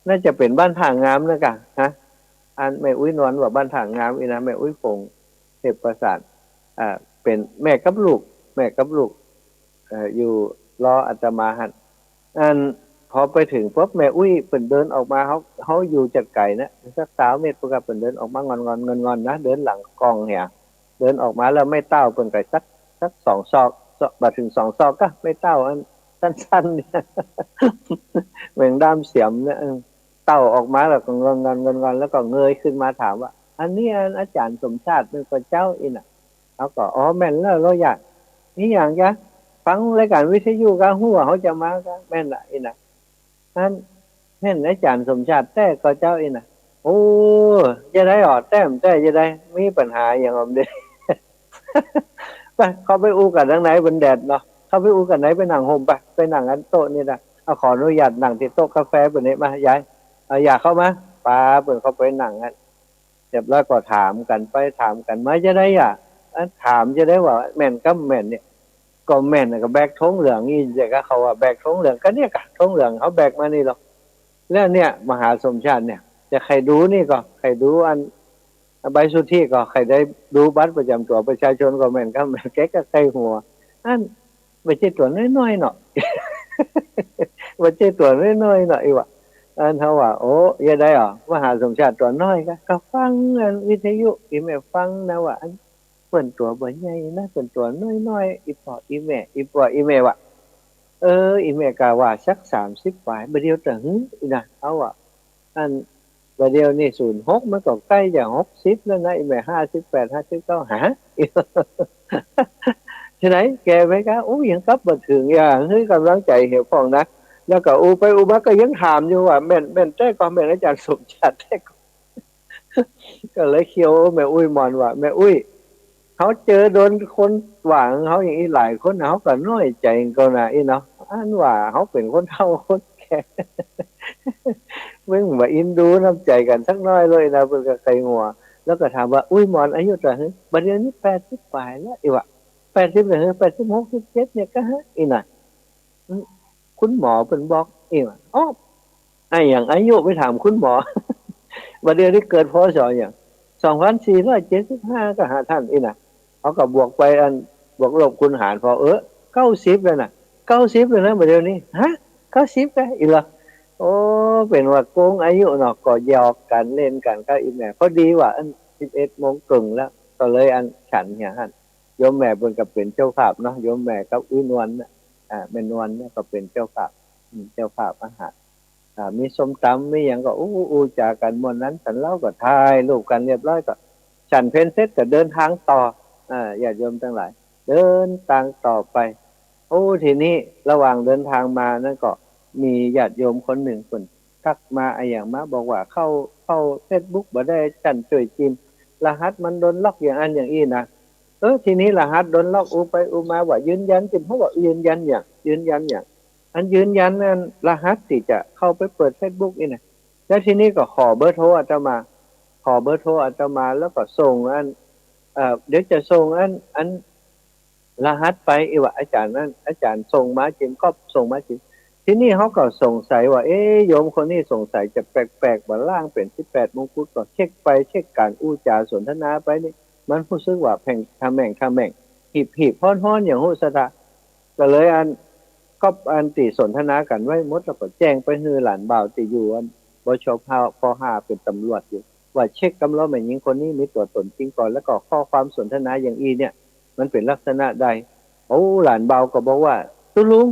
น่าจะเป็นบ้านทางงามนะกะฮะอันแม่อุ้ยนวลว่าบ้านทางงามอีนะแม่อุ้ยผงเทพประสานเป็นแม่กับลูกอยู่รออาตมาหันพอไปถึงปุ๊บแม่อุ้ยเพิ่นเดินออกมาเขาอยู่จัดไก่นะสัก3 เมตรปุ๊บเพิ่นเดินออกมางอนนะเดินหลังกองเนี่ยเดินออกมาแล้วไม่เต้าเพิ่นก็สัก2 ศอกบ่ถึง2 ศอกก็ไม่เต้าอันสั้นๆเนี่ยเหมือนด้ามเสียมเนี่ยเต้าออกมาแล้วก็งอนแล้วก็เงยขึ้นมาถามว่าอันนี้อาจารย์สมชาติเป็นพระเจ้าอีน่ะ เขาก็อ๋อแม่นแล้วเราอยากนี่อย่างจ้ะฟังรายการวิทยุก็หัวเขาจะมาก็แม่นละอีน่ะนั่นแม่นอาจารย์สมชาติแต่ก็เจ้าอีน่ะโอ้จะได้ออดแต้มแต่จะได้มีปัญหาอย่างผมเด้ ไปเขาไปอู้กันทางไหนบนแดดเนาะเขาไปอู้กันไหนไปนั่งห่มไปนั่งอันโต๊ะนี่นะเอาขออนุญาตนั่งที่โต๊ะกาแฟบนนี้มายายอยากเข้ามาป้าเปิดเขาไปนั่งกันเรียบร้อยก็ถามกันไปถามกันมาจะได้ถามจะได้ว่าแม่นกับแม่นเนี่ยก็แม่นกับแบกธงเหลืองนี่แต่ก็เขาว่าแบกธงเหลืองก็เนี่ยกะธงเหลืองเขาแบกมานี่หรอกแล้วเนี่ยมหาสมชาติเนี่ยจะใครดูนี่ก็ใครดูอันใบสุทธิก็ใครได้ดูบัตรประจำตัวประชาชนก็แม่นก็แม่นแกก็ใครหัวอันไม่ใช่ตัวน้อยๆเนาะ ไม่ใช่ตัวน้อยๆเนาะอีวะอันเขาว่าโอ้ยได้หรอมหาสมชาติตัวน้อยก็ฟังวิทยุอีแม่ฟังนะว่าอันเปิ่นตัวบ่ใหญ่นะเปิ่นตัวน้อยๆอีปออีแม่อีปออีแม่ว่ะอีแม่กะว่าสัก30ปลายบ่เดียวแต่อีน่ะเอาว่าอันบ่เดียวนี่06มันก็ใกล้จะ60แล้วนะอีแม่58 59หา ที่ไหนแกไหมคะโอ้ยังกลับมาถึงอย่างเฮ้ยกำลังใจเหี่ยวฟองนะแล้วก็อูไปอูมาก็ยังถามอยู่ว่าแม่นแต่ก็แม่นอาจารย์สมชาติแต่ก็เลยเคียวแม่อุ้ยมอนว่าแม่อุ้ยเขาเจอโดนคนหวังเขาอย่างนี้หลายคนเขาก็น้อยใจก็นะอีเนาะอันว่าเขาเป็นคนเฒ่าคนแก่เมื่อว่าอินดูน้ำใจกันสักน้อยเลยนะเพิ่นก็ใครหัวแล้วก็ถามว่าอุ้ยมอนอายุเท่าไหร่บัดเดี๋ยวนี้80ปลายแล้วอีว่า80เลย86 87เนี่ยก็ฮะอีน่ะคุณหมอเพิ่นบอกอีว่าอ๋อไอ้อย่างอายุไปถามคุณหมอ บัดเดี๋ยวนี้เกิดพศอย่าง2475ก็หาท่านอีน่ะเขาก็บวกไปอันบวกลบคูณหารพอ90แล้วน่ะ90เลยนะบัดเดี๋ยวนี้ฮะ90ก็อีหรอโอ้เป็นว่าโกงอายุเนาะก็หยอกกันเล่นกันก็อีแม่พอดีว่าอัน 11:30 แล้วก็เลยอันฉันเนี่ยหั่นโยมแม่เพิ่นก็เป็นเจ้าภาพเนาะโยมแม่กับอุ้ยนวลน่ะแม่นวลเนี่ยก็เป็นเจ้าภาพอาหารมีส้มตำมีหยังก็อู้จากันม่วนนั้นฉันเล่าก็ถ่ายรูปกันเรียบร้อยก็ฉันเพลเสร็จก็เดินทางต่อญาติโยมทั้งหลายเดินทางต่อไปทีนี้ระหว่างเดินทางมานั่นก็มีญาติโยมคนหนึ่งเพิ่นทักมาอย่างมาบอกว่าเข้า Facebook บ่ได้ฉันช่วยจิ้มรหัสมันโดนล็อกอย่างอันอย่างอี้นะทีนี้รหัสโดนล็อกอูไปอูมาว่ายืนยันจริงเพราะว่ายืนยันอย่างอันยืนยันนั้นรหัสที่จะเข้าไปเปิด Facebook นี่นะแล้วทีนี้ก็ขอเบอร์โทรอาตมาแล้วก็ส่งอันเดี๋ยวจะส่งอันรหัสไปอีว่าอาจารย์นั้นอาจารย์ส่งมาจริงก็ส่งมาจริงทีนี้เขาก็สงสัยว่าโยมคนนี้สงสัยจะแปลกๆว่าล่างเป็น18มงกุฎก็เช็คไปเช็คการอู้จาสนทนาไปนี่มันรู้สึกว่าแพ่งทำแม่งหีบฮ้อนๆอย่างฮู้ซะตะก็เลยอันติสนทนากันไว้หมดแล้วก็แจ้งไปฮือหลานบ่าวที่อยู่อันบชป.5เป็นตำรวจอยู่ว่าเช็คกำลังแม่หญิงคนนี้มีตัวตนจริงก่อนแล้วก็ข้อความสนทนาอย่างอีเนี่ยมันเป็นลักษณะใดหลานบ่าวก็บอกว่าตุลุง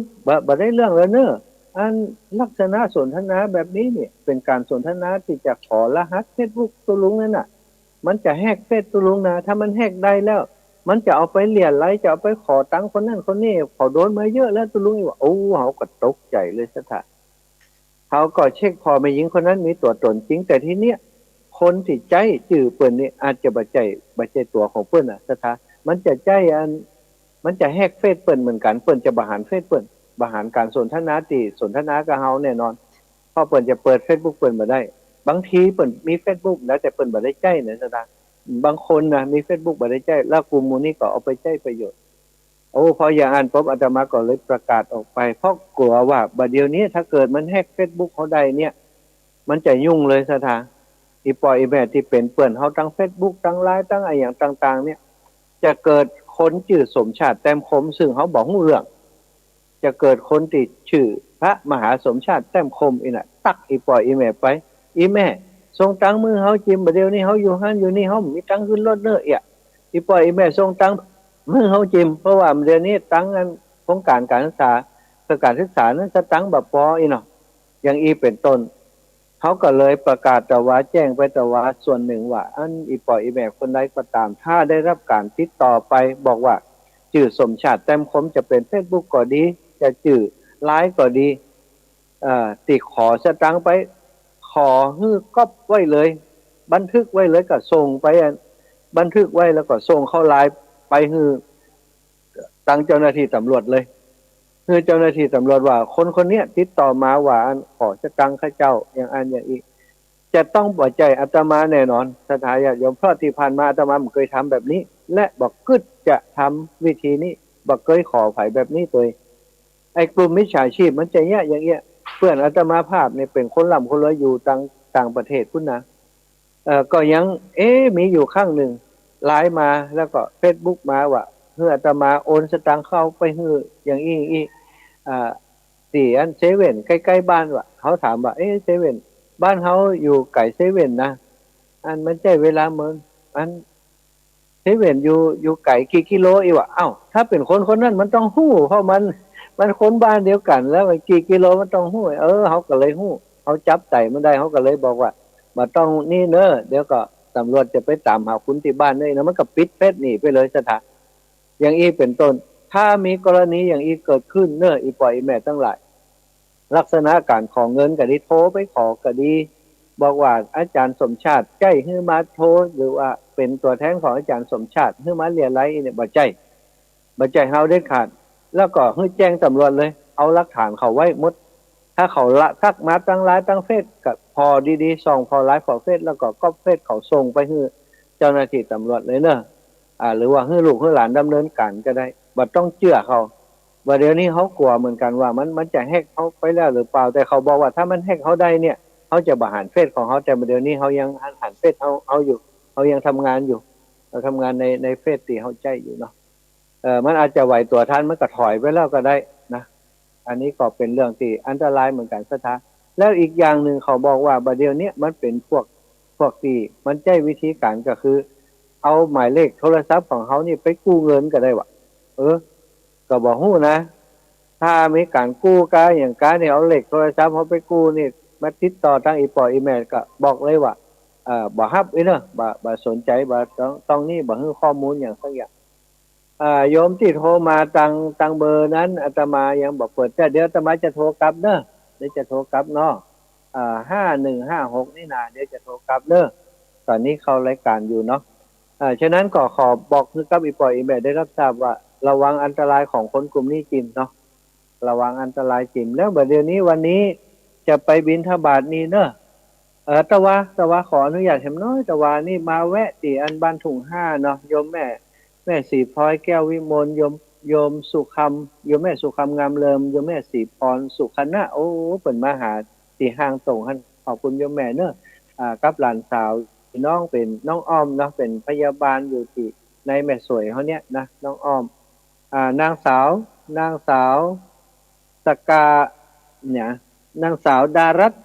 บ่ได้เรื่องแล้วเนอะอันลักษณะสนทนาแบบนี้เนี่ยเป็นการสนทนาที่จะขอรหัส Facebook ตุลุงนั่นน่ะมันจะแฮกเฟซตุลุงนะถ้ามันแฮกได้แล้วมันจะเอาไปเหรียญไรจะเอาไปขอตังค์คนนั้นคนนี้เขาโดนมาเยอะแล้วตุลุงว่าเขาก็ตกใจเลยซะท่ะเขาก็เช็คพอแม่หญิงคนนั้นมีตัวตนจริงแต่ทีเนี้ยคนที่ใจจื่อเปิ้นนี่อาจจะบ่ใจตัวของเปิ้นน่ะซะท่ะมันจะใจมันจะแฮกเฟซเปิ้นเหมือนกันเปิ้นจะบริหารเฟซเปิ้นบริหารการสนทนาที่สนทนากับเฮาแน่นอนเพราะเปิ้นจะเปิด Facebook เปิ้นบ่ได้บางทีเปิ้นมี Facebook นะแต่เปิ้นบ่ได้ใจนะซะท่ะบางคนนะมี Facebook บ่ได้ใจแล้วกลุ่มหมู่นี้ก็เอาไปใช้ประโยชน์พออย่างนั้นปุ๊บอาตมาก็เลยประกาศออกไปเพราะกลัวว่าบัดเดี๋ยวนี้ถ้าเกิดมันแฮก Facebook เขาได้เนี่ยมันจะยุ่งเลยซะท่ะอีปอยอีแม่ที่เป็นเปิ้นเฮาทั้ง Facebook ทั้ง LINE ทั้งอะไรอย่างต่างๆเนี่ยจะเกิดคนชื่อสมชาติแต้มคมซึ่งเขาบอกฮู้เรื่องจะเกิดคนที่ชื่อพระมหาสมชาติแต้มคมอีน่ะตักอีปอยอีแม่ไปอีแม่ส่งตังมือเฮาจิ้มบัดเดี๋ยวนี้เฮาอยู่หั่นอยู่นี่เฮามีตังขึ้นรถเด้ออีปอยอีแม่ส่งตังมือเฮาจิ้มเพราะว่าเดี๋ยวนี้ตังอันโครงการศึกษานั้นสตังค์แบบพออีเนาะอย่างอีเป็นต้น เขาก็เลยประกาศแต่ว่าแจ้งไปแต่ว่าส่วนหนึ่งว่าอันอีปออีแม่คนใดก็ตามถ้าได้รับการติดต่อไปบอกว่าชื่อสมชาติแต้มคมจะเป็น Facebook ก็ดีจะชื่อไลน์ก็ดีติขอสตังค์ไปขอฮื้อก๊อปไว้เลยบันทึกไว้เลยก็ส่งไปบันทึกไว้แล้วก็ส่งเข้าไลน์ไปฮื้อตั้งเจ้าหน้าที่ตำรวจเลยคือเจ้าหน้าที่ตำรวจว่าคนคนนี้ติดต่อมาว่าขอสตังค์ข้าเจ้าอย่างอันอย่างอีกจะต้องปล่อยใจอาตมาแน่นอนสถานญาติโยมเพราะที่ผ่านมาอาตมาไม่เคยทำแบบนี้และบอกกึดจะทำวิธีนี้บอกเคยขอไผแบบนี้ตัวไอ้กลุ่มมิจฉาชีพมันจะแย่อย่างเงี้ยเพื่อนอาตมาภาพเนี่ยเป็นคนร่ำคนรวยอยู่ต่างประเทศพุ่นนะก็ยังมีอยู่ข้างหนึ่งไลน์มาแล้วก็ Facebook มาว่าเพื่ออาตมาโอนสตางค์เข้าไปฮื้ออย่างอีสี่อันเซเว่นใกล้ๆบ้านว่ะเขาถามว่าเซเว่นบ้านเขาอยู่ไก่เซเว่นนะอันมันใช้เวลาเมินอันเซเว่นอยู่ไก่กี่กิโลอีวะถ้าเป็นคนนั้นมันต้องหู้เพราะมันคนบ้านเดียวกันแล้วมันกี่กิโลมันต้องหู้เขาก็เลยหู้เขาจับไต่มันได้เขาก็เลยบอกว่ามาต้องนี่เนอะเดี๋ยวก็ตำรวจจะไปตามหาคุณที่บ้านเลยนะมันก็ปิดเฟซหนีไปเลยสถานอย่างอีเป็นต้นถ้ามีกรณีอย่างอีเกิดขึ้นเนอะอีปล่อยอีแม่ทั้งหลายลักษณะการขอเงินก็ดีโทรไปขอก็ดีบอกว่าอาจารย์สมชาติใจให้มาโทรหรือว่าเป็นตัวแทนของอาจารย์สมชาติให้มาเรียนไรเนี่ยบ่ใจเฮาเด็ดขาดแล้วก็ให้แจ้งตำรวจเลยเอาหลักฐานเขาไว้หมดถ้าเขาละทักมาตั้งไลน์ตั้งเฟซกับพอดีๆส่องพอไลน์พอเฟซแล้วก็ก๊อปเฟซเขาส่งไปให้เจ้าหน้าที่ตำรวจเลยเนอะหรือว่าให้ลูกให้หลานดำเนินการก็ได้บ่ต้องเชื่อเขาว่าเดี๋ยวนี้เขากลัวเหมือนกันว่ามันจะแฮกเขาไปแล้วหรือเปล่าแต่เขาบอกว่าถ้ามันแฮกเขาได้เนี่ยเขาจะบริหารเฟซของเขาแต่เดี๋ยวนี้เขายังหันเฟซเขาอยู่เขายังทำงานอยู่เราทำงานในเฟซตีเขาใจอยู่เนาะมันอาจจะไหวตัวท่านมันก็ถอยไปแล้วก็ได้นะอันนี้ก็เป็นเรื่องที่อันตรายเหมือนกันสถาแล้วอีกอย่างหนึ่งเขาบอกว่าเดี๋ยวนี้มันเป็นพวกที่มันใช้วิธีการก็คือเอาหมายเลขโทรศัพท์ของเขานี่ไปกู้เงินก็ได้วะก็บอกฮู้นะถ้ามีการกู้กาอย่างการเนี่ยเอาเลขโทรศัพท์เขาไปกู้นี่มาติดต่อทางอีปออีเมลก็บอกเลยว่าบ่ฮับเนอะบ่สนใจบ่ต้องนี่บ่ให้ข้อมูลอย่างสักอย่างโยมที่โทรมาตังเบอร์นั้นอาตมายังบอกเปิดแต่เดี๋ยวอาตมาจะโทรกลับเนอะเดี๋ยวจะโทรกลับเนาะ5156นี่นะเดี๋ยวจะโทรกลับเนอะตอนนี้เข้ารายการอยู่เนาะฉะนั้นก็ขอบอกคือกับอีปออีเมลได้รับทราบว่าระวังอันตรายของคนกลุ่มนี้จริงเนาะระวังอันตรายจริงแล้วเดี๋ยวนี้วันนี้จะไปบิณฑบาตนี่เนอะตะวะขออนุญาตเห็นน้อยตะวานี่มาแวะตีอันบ้านถุง5เนาะโยมแม่สีพลอยแก้ววิมลโยมสุคำโยมแม่สุคำงามเลิมโยมแม่สีพรสุขณะโอ้เปิ่นมาหาตีห้างตรงท่านขอบคุณโยมแม่เนอะกับหลานสาวน้องเป็นน้องอ้อมเนาะเป็นพยาบาลอยู่ที่ในแม่สวยเขาเนี้ยนะน้องอ้อมนางสาวสกาเนี่ยนางสาวดารัตน์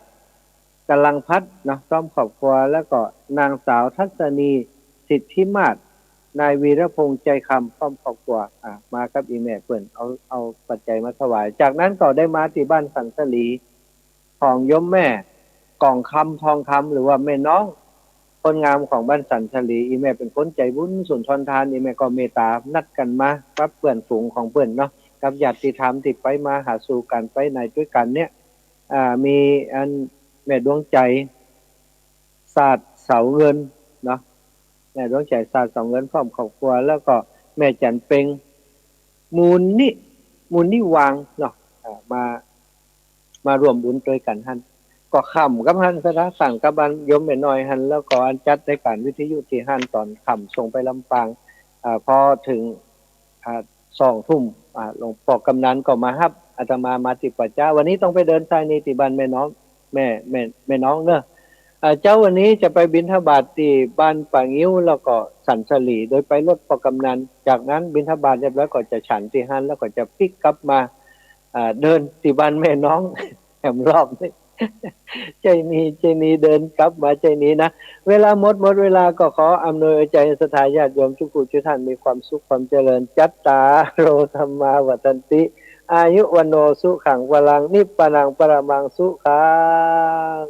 กำลังพัดเนาะพร้อมครอบครัวแล้วก็นางสาวทัศนีสิทธิมาศนายวีรพงษ์ใจคำพร้อมครอบครัวมากับอีแม่เพิ่นเอาปัจจัยมาถวายจากนั้นก็ได้มาที่บ้านสันสลีของยมแม่กล่องคำทองคำหรือว่าแม่น้องคนงามของบ้านสันสลีอีแม่เป็นคนใจบุญสุนทรทานอีแม่ก็เมตตานัดกันมากับเพื่อนฝูงของเพื่อนเนาะกับญาติธรรมที่ไปมาหาสู่กันไปในด้วยกันเนี่ยมีอันแม่ดวงใจศาสตร์เสาเงินเนาะแม่ดวงใจศาสตร์เสาเงินพร้อมครอบครัวแล้วก็แม่จันเป็งมูลนิวางเนาะมารวมบุญด้วยกันท่านก็ค่ำกับท่านสระสั่งกับบันยมแม่น้อยท่านแล้วก็อันจัดในการวิทยุที่ท่านตอนค่ำส่งไปลำปางพอถึง2 ทุ่มหลวงพ่อกำนันก็มาฮับอาตมาติปัจจ้าวันนี้ต้องไปเดินสายนิติบันแม่น้องแม่น้องเนอะเจ้าวันนี้จะไปบิณฑบาตที่บ้านป่างิ้วแล้วก็สันสลีโดยไปรถพ่อกำนันจากนั้นบิณฑบาตเรียบร้อยก็จะฉันที่ฮั่นแล้วก็จะปิกกลับมาเดินที่บ้านแม่น้องแหมรอบนี้ใจนี้เดินกลับมาใจนี้นะเวลาหมดเวลาก็ขออำนวยใจสถาญาติโยมทุกผู้ทุกท่านมีความสุขความเจริญจัตตาโรธรรมาวัฏันติอายุวันโนสุขังพลังนิพพานังปรมังสุขัง